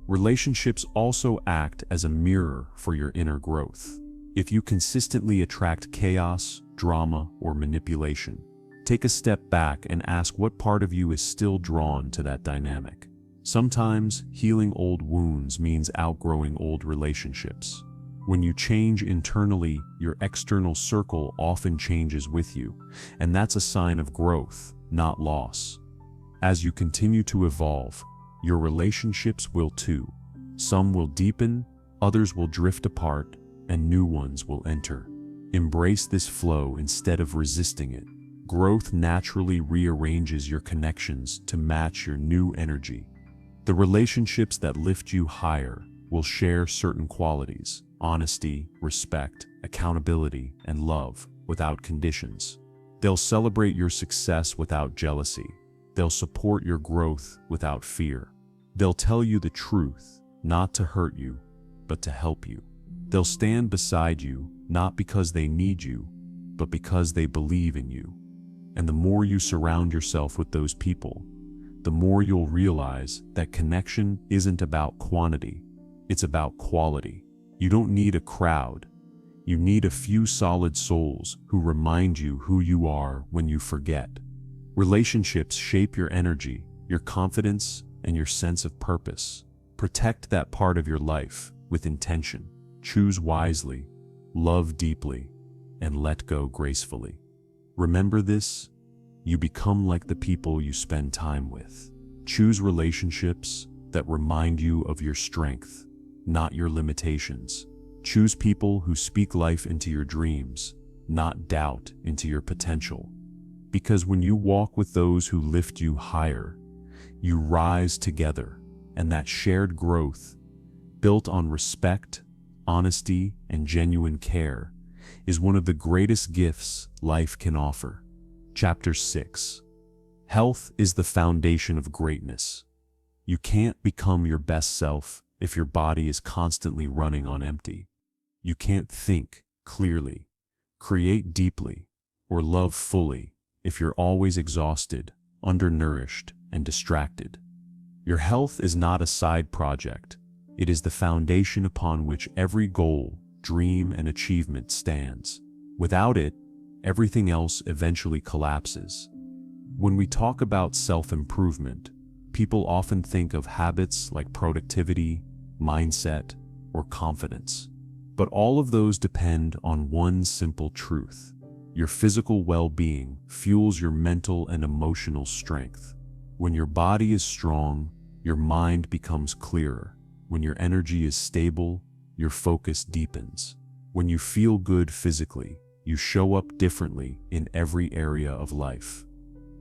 Relationships also act as a mirror for your inner growth. If you consistently attract chaos, drama, or manipulation, take a step back and ask what part of you is still drawn to that dynamic. Sometimes healing old wounds means outgrowing old relationships. When you change internally, your external circle often changes with you, and that's a sign of growth, not loss. As you continue to evolve, your relationships will too. Some will deepen, others will drift apart, and new ones will enter. Embrace this flow instead of resisting it. Growth naturally rearranges your connections to match your new energy. The relationships that lift you higher will share certain qualities: honesty, respect, accountability, and love without conditions. They'll celebrate your success without jealousy. They'll support your growth without fear. They'll tell you the truth, not to hurt you, but to help you. They'll stand beside you, not because they need you, but because they believe in you. And the more you surround yourself with those people, the more you'll realize that connection isn't about quantity, it's about quality. You don't need a crowd, You need a few solid souls who remind you who you are when you forget. Relationships shape your energy, your confidence, and your sense of purpose. Protect that part of your life with intention. Choose wisely, love deeply, and let go gracefully. Remember this: you become like the people you spend time with. Choose relationships that remind you of your strength, not your limitations. Choose people who speak life into your dreams, not doubt into your potential. Because when you walk with those who lift you higher, you rise together, and that shared growth, built on respect, honesty, and genuine care, is one of the greatest gifts life can offer. Chapter 6. Health is the foundation of greatness. You can't become your best self if your body is constantly running on empty. You can't think clearly, create deeply, or love fully if you're always exhausted, undernourished, and distracted. Your health is not a side project. It is the foundation upon which every goal, dream, and achievement stands. Without it, everything else eventually collapses. When we talk about self-improvement, people often think of habits like productivity, mindset, or confidence. But all of those depend on one simple truth: your physical well-being fuels your mental and emotional strength. When your body is strong, your mind becomes clearer. When your energy is stable, your focus deepens. When you feel good physically, you show up differently in every area of life.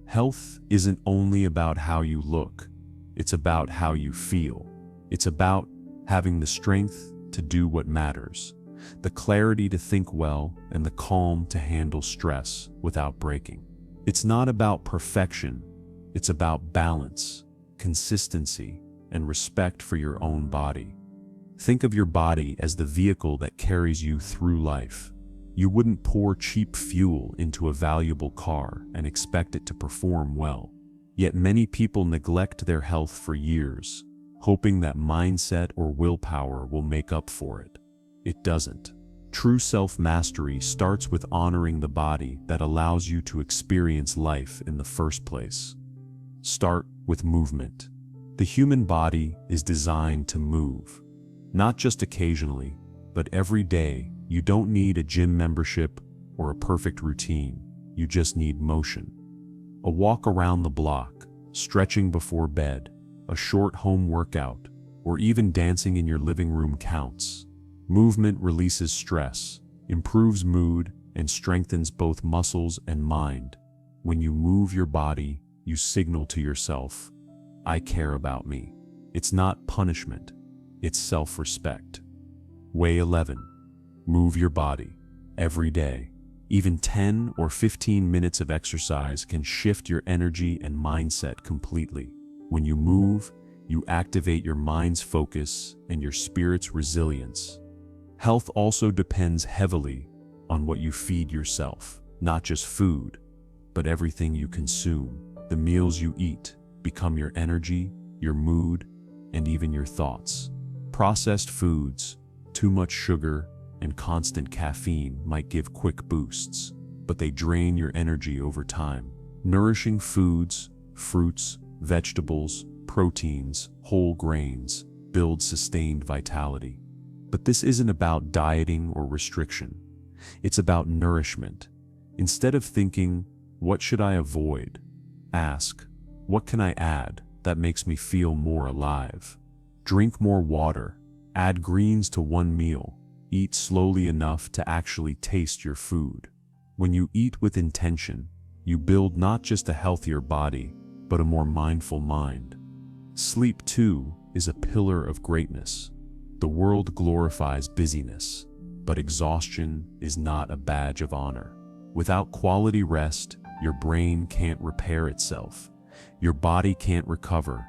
Health isn't only about how you look, it's about how you feel. It's about having the strength to do what matters, the clarity to think well, and the calm to handle stress without breaking. It's not about perfection, it's about balance, consistency, and respect for your own body. Think of your body as the vehicle that carries you through life. You wouldn't pour cheap fuel into a valuable car and expect it to perform well. Yet many people neglect their health for years, hoping that mindset or willpower will make up for it. It doesn't. True self-mastery starts with honoring the body that allows you to experience life in the first place. Start with movement. The human body is designed to move. Not just occasionally, but every day. You don't need a gym membership or a perfect routine. You just need motion. A walk around the block, stretching before bed, a short home workout, or even dancing in your living room counts. Movement releases stress, improves mood, and strengthens both muscles and mind. When you move your body, you signal to yourself, "I care about me." It's not punishment, it's self-respect. Way 11. Move your body every day. Even 10 or 15 minutes of exercise can shift your energy and mindset completely. When you move, you activate your mind's focus and your spirit's resilience. Health also depends heavily on what you feed yourself, not just food, but everything you consume. The meals you eat become your energy, your mood, and even your thoughts. Processed foods, too much sugar, and constant caffeine might give quick boosts, but they drain your energy over time. Nourishing foods, fruits, vegetables, proteins, whole grains, build sustained vitality. But this isn't about dieting or restriction. It's about nourishment. Instead of thinking, "What should I avoid?" ask, "What can I add that makes me feel more alive?" Drink more water, add greens to one meal, eat slowly enough to actually taste your food. When you eat with intention, you build not just a healthier body, but a more mindful mind. Sleep, too, is a pillar of greatness. The world glorifies busyness, but exhaustion is not a badge of honor. Without quality rest, your brain can't repair itself, your body can't recover,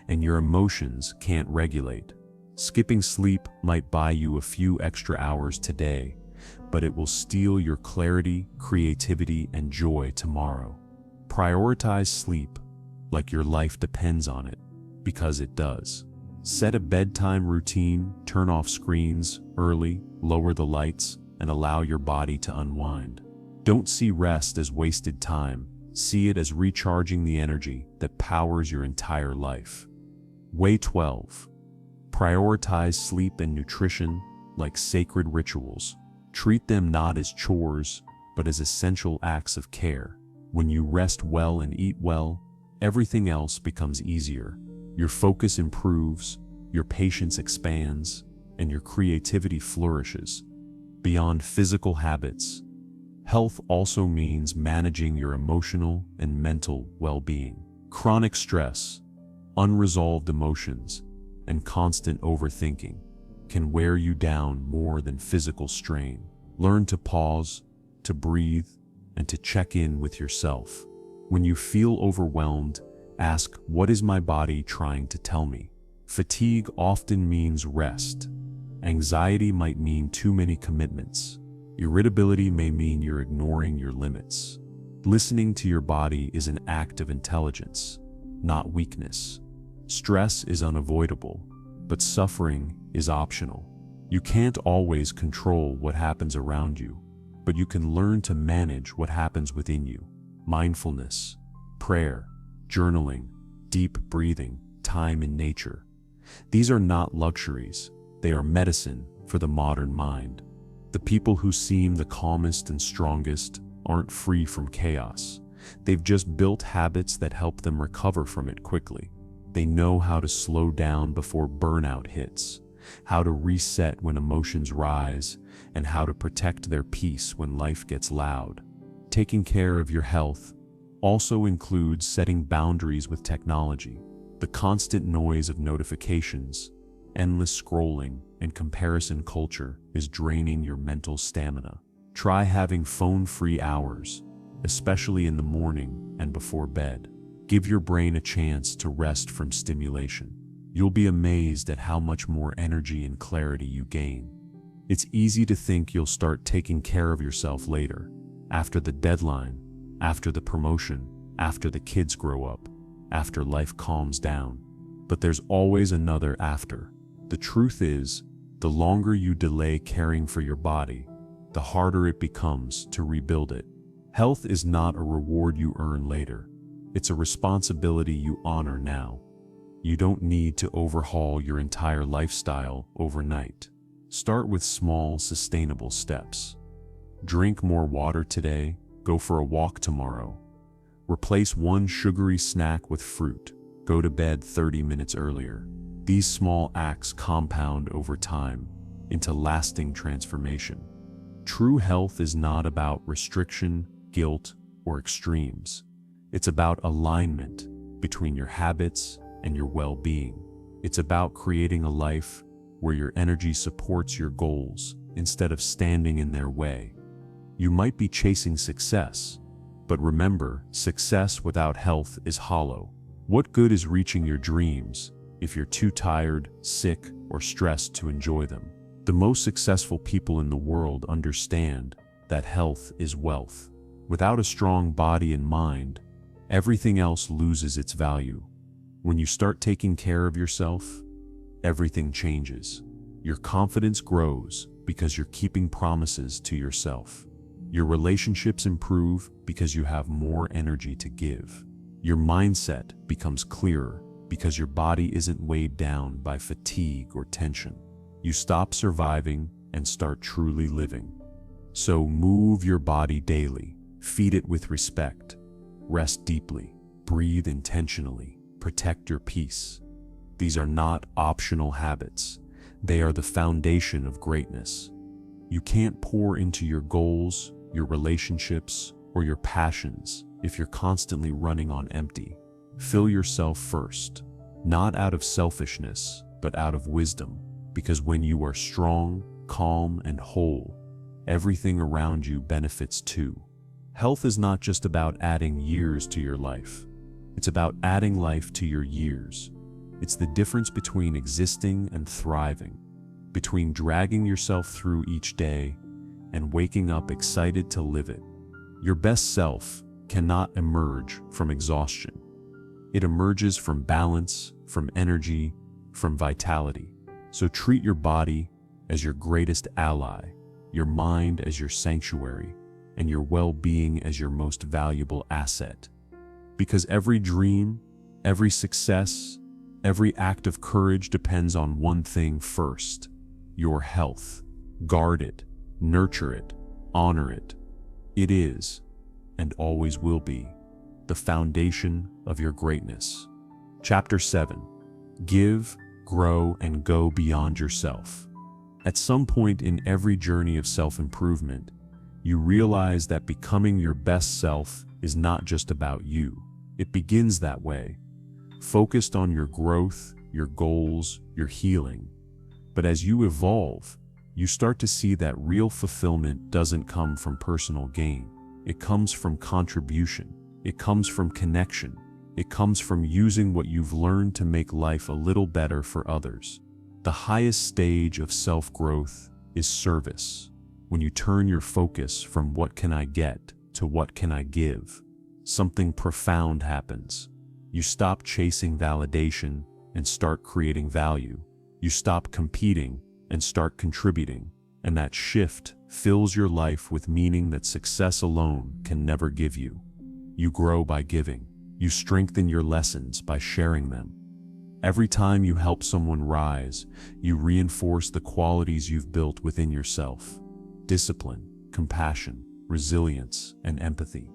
and your emotions can't regulate. Skipping sleep might buy you a few extra hours today, but it will steal your clarity, creativity, and joy tomorrow. Prioritize sleep like your life depends on it, because it does. Set a bedtime routine, turn off screens early, lower the lights, and allow your body to unwind. Don't see rest as wasted time. See it as recharging the energy that powers your entire life. Way 12. Prioritize sleep and nutrition like sacred rituals. Treat them not as chores, but as essential acts of care. When you rest well and eat well, everything else becomes easier. Your focus improves, your patience expands, and your creativity flourishes. Beyond physical habits, health also means managing your emotional and mental well-being. Chronic stress, unresolved emotions, and constant overthinking can wear you down more than physical strain. Learn to pause, to breathe, and to check in with yourself. When you feel overwhelmed, ask, what is my body trying to tell me? Fatigue often means rest. Anxiety might mean too many commitments. Irritability may mean you're ignoring your limits. Listening to your body is an act of intelligence, not weakness. Stress is unavoidable, but suffering is optional. You can't always control what happens around you, but you can learn to manage what happens within you. Mindfulness, prayer, journaling, deep breathing, time in nature. These are not luxuries, they are medicine for the modern mind. The people who seem the calmest and strongest aren't free from chaos. They've just built habits that help them recover from it quickly. They know how to slow down before burnout hits, how to reset when emotions rise, and how to protect their peace when life gets loud. Taking care of your health also includes setting boundaries with technology. The constant noise of notifications, endless scrolling, and comparison culture is draining your mental stamina. Try having phone-free hours, especially in the morning and before bed. Give your brain a chance to rest from stimulation. You'll be amazed at how much more energy and clarity you gain. It's easy to think you'll start taking care of yourself later, after the deadline, after the promotion, after the kids grow up, after life calms down. But there's always another after. The truth is, the longer you delay caring for your body, the harder it becomes to rebuild it. Health is not a reward you earn later. It's a responsibility you honor now. You don't need to overhaul your entire lifestyle overnight. Start with small, sustainable steps. Drink more water today, go for a walk tomorrow. Replace one sugary snack with fruit. Go to bed 30 minutes earlier. These small acts compound over time into lasting transformation. True health is not about restriction, guilt, or extremes. It's about alignment between your habits and your well-being. It's about creating a life where your energy supports your goals instead of standing in their way. You might be chasing success, but remember, success without health is hollow. What good is reaching your dreams if you're too tired, sick, or stressed to enjoy them? The most successful people in the world understand that health is wealth. Without a strong body and mind, everything else loses its value. When you start taking care of yourself, everything changes. Your confidence grows because you're keeping promises to yourself. Your relationships improve because you have more energy to give. Your mindset becomes clearer because your body isn't weighed down by fatigue or tension. You stop surviving and start truly living. So move your body daily, feed it with respect, rest deeply, breathe intentionally, protect your peace. These are not optional habits. They are the foundation of greatness. You can't pour into your goals, your relationships, or your passions if you're constantly running on empty. Fill yourself first, not out of selfishness, but out of wisdom. Because when you are strong, calm, and whole, everything around you benefits too. Health is not just about adding years to your life. It's about adding life to your years. It's the difference between existing and thriving, between dragging yourself through each day and waking up excited to live it. Your best self cannot emerge from exhaustion. It emerges from balance, from energy, from vitality. So treat your body as your greatest ally, your mind as your sanctuary, and your well-being as your most valuable asset. Because every dream, every success, every act of courage depends on one thing first: your health. Guard it, nurture it, honor it. It is, and always will be, the foundation of your greatness. Chapter 7. Give, grow, and go beyond yourself. At some point in every journey of self-improvement, you realize that becoming your best self is not just about you. It begins that way, focused on your growth, your goals, your healing. But as you evolve, you start to see that real fulfillment doesn't come from personal gain. It comes from contribution. It comes from connection. It comes from using what you've learned to make life a little better for others. The highest stage of self-growth is service. When you turn your focus from what can I get to what can I give, something profound happens. You stop chasing validation and start creating value. You stop competing and start contributing, and that shift fills your life with meaning that success alone can never give you. You grow by giving. You strengthen your lessons by sharing them. Every time you help someone rise, you reinforce the qualities you've built within yourself: discipline, compassion, resilience, and empathy.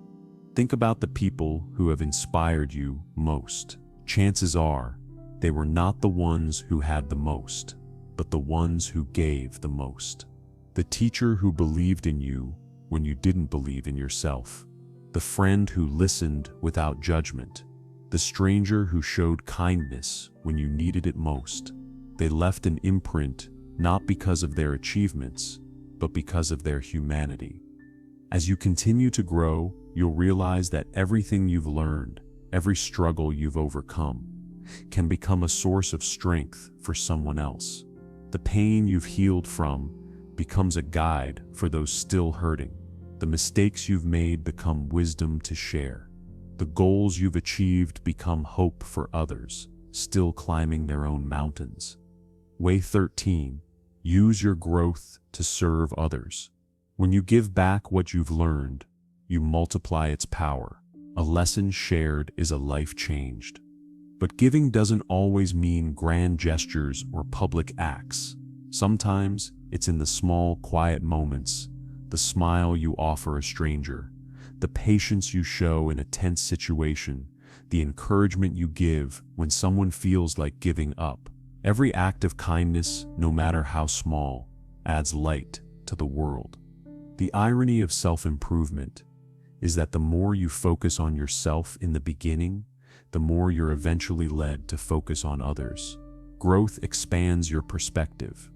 Think about the people who have inspired you most. Chances are, they were not the ones who had the most, but the ones who gave the most. The teacher who believed in you when you didn't believe in yourself. The friend who listened without judgment. The stranger who showed kindness when you needed it most. They left an imprint not because of their achievements, but because of their humanity. As you continue to grow, you'll realize that everything you've learned, every struggle you've overcome, can become a source of strength for someone else. The pain you've healed from becomes a guide for those still hurting. The mistakes you've made become wisdom to share. The goals you've achieved become hope for others, still climbing their own mountains. Way 13. Use your growth to serve others. When you give back what you've learned, you multiply its power. A lesson shared is a life changed. But giving doesn't always mean grand gestures or public acts. Sometimes it's in the small, quiet moments: the smile you offer a stranger, the patience you show in a tense situation, the encouragement you give when someone feels like giving up. Every act of kindness, no matter how small, adds light to the world. The irony of self-improvement is that the more you focus on yourself in the beginning, the more you're eventually led to focus on others. Growth expands your perspective.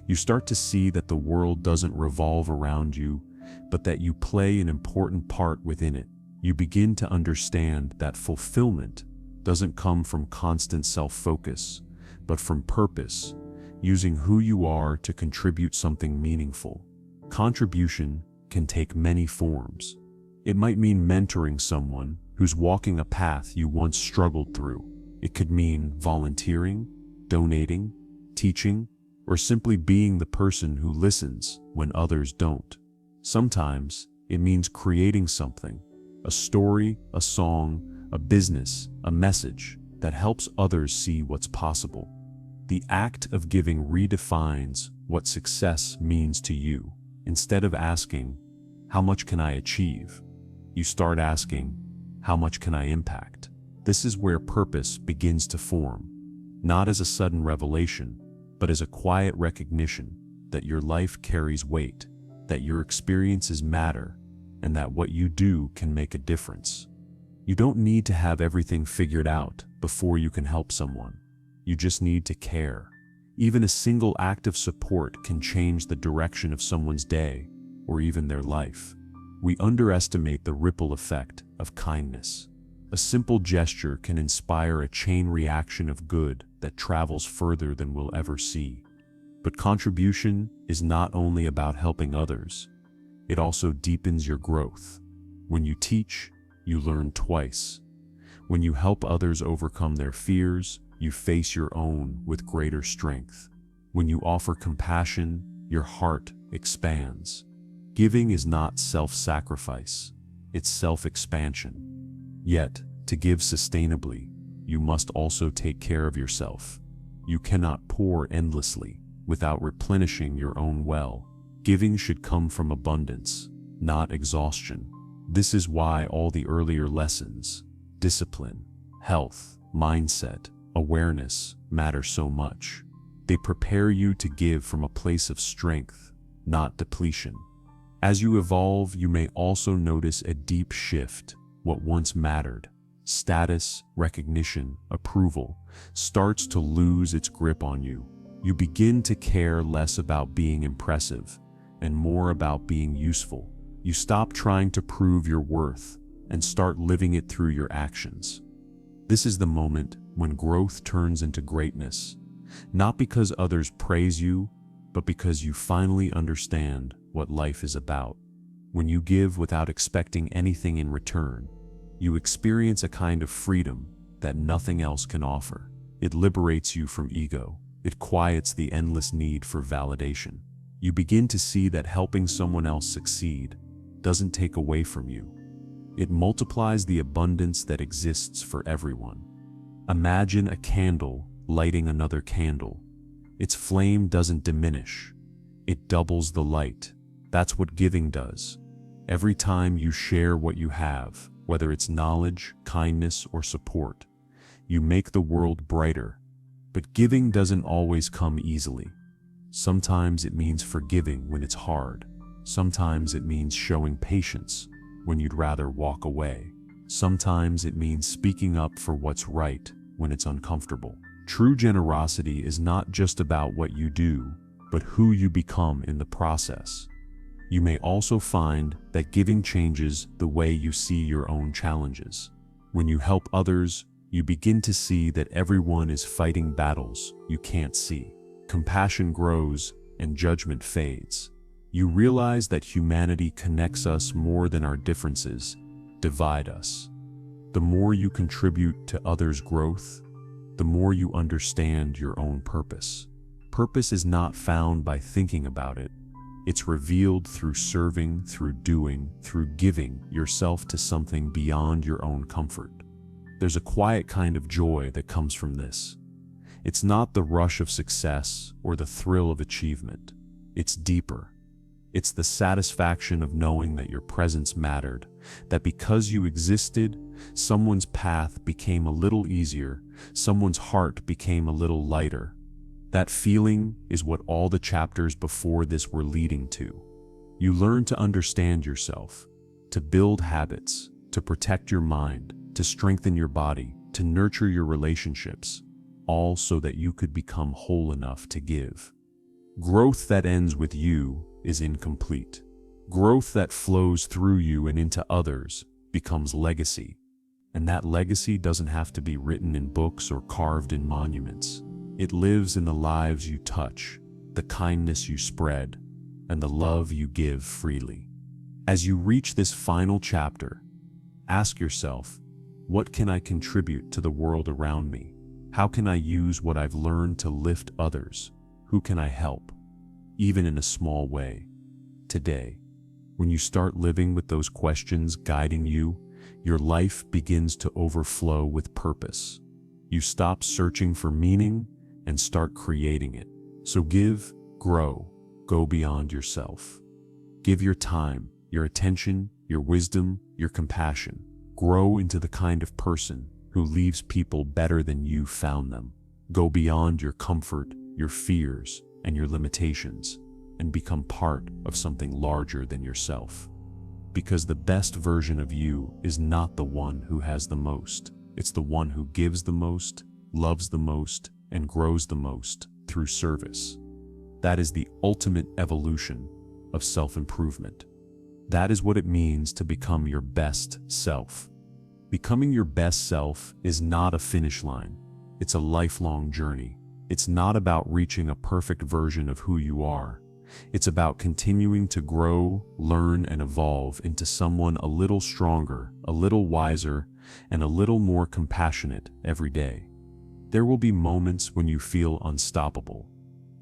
You start to see that the world doesn't revolve around you, but that you play an important part within it. You begin to understand that fulfillment doesn't come from constant self-focus, but from purpose, using who you are to contribute something meaningful. Contribution can take many forms. It might mean mentoring someone who's walking a path you once struggled through. It could mean volunteering, donating, teaching, or simply being the person who listens when others don't. Sometimes it means creating something: a story, a song, a business, a message that helps others see what's possible. The act of giving redefines what success means to you. Instead of asking, "How much can I achieve?" you start asking, "How much can I impact?" This is where purpose begins to form, not as a sudden revelation, but as a quiet recognition that your life carries weight, that your experiences matter, and that what you do can make a difference. You don't need to have everything figured out before you can help someone. You just need to care. Even a single act of support can change the direction of someone's day, or even their life. We underestimate the ripple effect of kindness. A simple gesture can inspire a chain reaction of good that travels further than we'll ever see. But contribution is not only about helping others, it also deepens your growth. When you teach, you learn twice. When you help others overcome their fears, you face your own with greater strength. When you offer compassion, your heart expands. Giving is not self-sacrifice, it's self-expansion. Yet, to give sustainably, you must also take care of yourself. You cannot pour endlessly without replenishing your own well. Giving should come from abundance, not exhaustion. This is why all the earlier lessons, discipline, health, mindset, awareness, matter so much. They prepare you to give from a place of strength, not depletion. As you evolve, you may also notice a deep shift. What once mattered, status, recognition, approval, starts to lose its grip on you. You begin to care less about being impressive and more about being useful. You stop trying to prove your worth and start living it through your actions. This is the moment when growth turns into greatness, not because others praise you, but because you finally understand what life is about. When you give without expecting anything in return, you experience a kind of freedom that nothing else can offer. It liberates you from ego. It quiets the endless need for validation. You begin to see that helping someone else succeed doesn't take away from you. It multiplies the abundance that exists for everyone. Imagine a candle lighting another candle. Its flame doesn't diminish. It doubles the light. That's what giving does. Every time you share what you have, whether it's knowledge, kindness, or support, you make the world brighter. But giving doesn't always come easily. Sometimes it means forgiving when it's hard. Sometimes it means showing patience when you'd rather walk away. Sometimes it means speaking up for what's right when it's uncomfortable. True generosity is not just about what you do, but who you become in the process. You may also find that giving changes the way you see your own challenges. When you help others, you begin to see that everyone is fighting battles you can't see. Compassion grows and judgment fades. You realize that humanity connects us more than our differences divide us. The more you contribute to others' growth, the more you understand your own purpose. Purpose is not found by thinking about it. It's revealed through serving, through doing, through giving yourself to something beyond your own comfort. There's a quiet kind of joy that comes from this. It's not the rush of success or the thrill of achievement. It's deeper. It's the satisfaction of knowing that your presence mattered, that because you existed, someone's path became a little easier, someone's heart became a little lighter. That feeling is what all the chapters before this were leading to. You learn to understand yourself, to build habits, to protect your mind, to strengthen your body, to nurture your relationships, all so that you could become whole enough to give. Growth that ends with you is incomplete. Growth that flows through you and into others becomes legacy. And that legacy doesn't have to be written in books or carved in monuments. It lives in the lives you touch, the kindness you spread, and the love you give freely. As you reach this final chapter, ask yourself, what can I contribute to the world around me? How can I use what I've learned to lift others? Who can I help, even in a small way? Today, when you start living with those questions guiding you, your life begins to overflow with purpose. You stop searching for meaning and start creating it. So give, grow, go beyond yourself. Give your time, your attention, your wisdom, your compassion. Grow into the kind of person who leaves people better than you found them. Go beyond your comfort, your fears, and your limitations, and become part of something larger than yourself. Because the best version of you is not the one who has the most. It's the one who gives the most, loves the most, and grows the most through service. That is the ultimate evolution of self-improvement. That is what it means to become your best self. Becoming your best self is not a finish line. It's a lifelong journey. It's not about reaching a perfect version of who you are. It's about continuing to grow, learn, and evolve into someone a little stronger, a little wiser, and a little more compassionate every day. There will be moments when you feel unstoppable,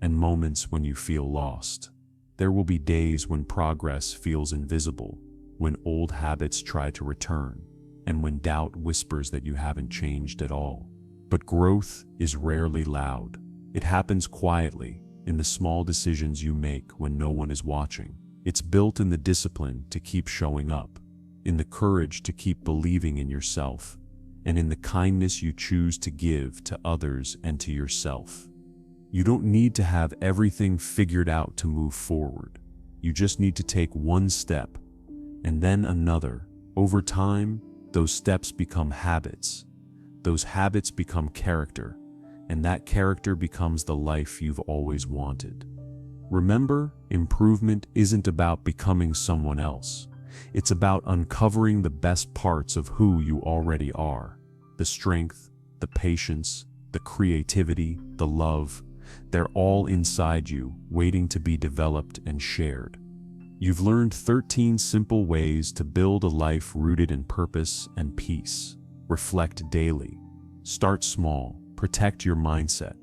and moments when you feel lost. There will be days when progress feels invisible, when old habits try to return, and when doubt whispers that you haven't changed at all. But growth is rarely loud. It happens quietly, in the small decisions you make when no one is watching. It's built in the discipline to keep showing up, in the courage to keep believing in yourself, and in the kindness you choose to give to others and to yourself. You don't need to have everything figured out to move forward. You just need to take one step, and then another. Over time, those steps become habits. Those habits become character, and that character becomes the life you've always wanted. Remember, improvement isn't about becoming someone else. It's about uncovering the best parts of who you already are. The strength, the patience, the creativity, the love, they're all inside you, waiting to be developed and shared. You've learned 13 simple ways to build a life rooted in purpose and peace. Reflect daily. Start small. Protect your mindset.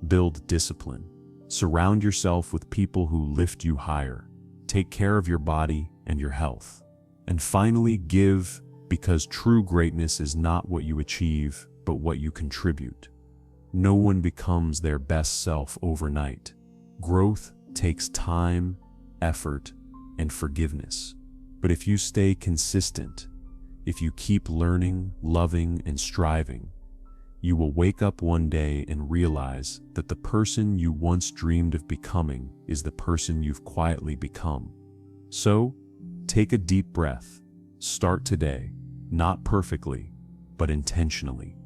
Build discipline. Surround yourself with people who lift you higher. Take care of your body and your health. And finally, give, because true greatness is not what you achieve, but what you contribute. No one becomes their best self overnight. Growth takes time, effort, and forgiveness. But if you stay consistent, if you keep learning, loving, and striving, you will wake up one day and realize that the person you once dreamed of becoming is the person you've quietly become. So, take a deep breath. Start today, not perfectly, but intentionally.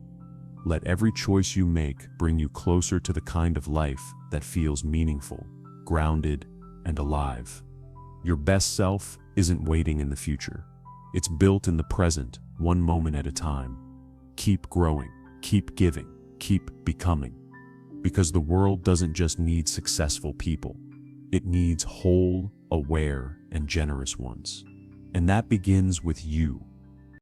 Let every choice you make bring you closer to the kind of life that feels meaningful, grounded, and alive. Your best self isn't waiting in the future. It's built in the present, one moment at a time. Keep growing, keep giving, keep becoming. Because the world doesn't just need successful people. It needs whole, aware, and generous ones. And that begins with you.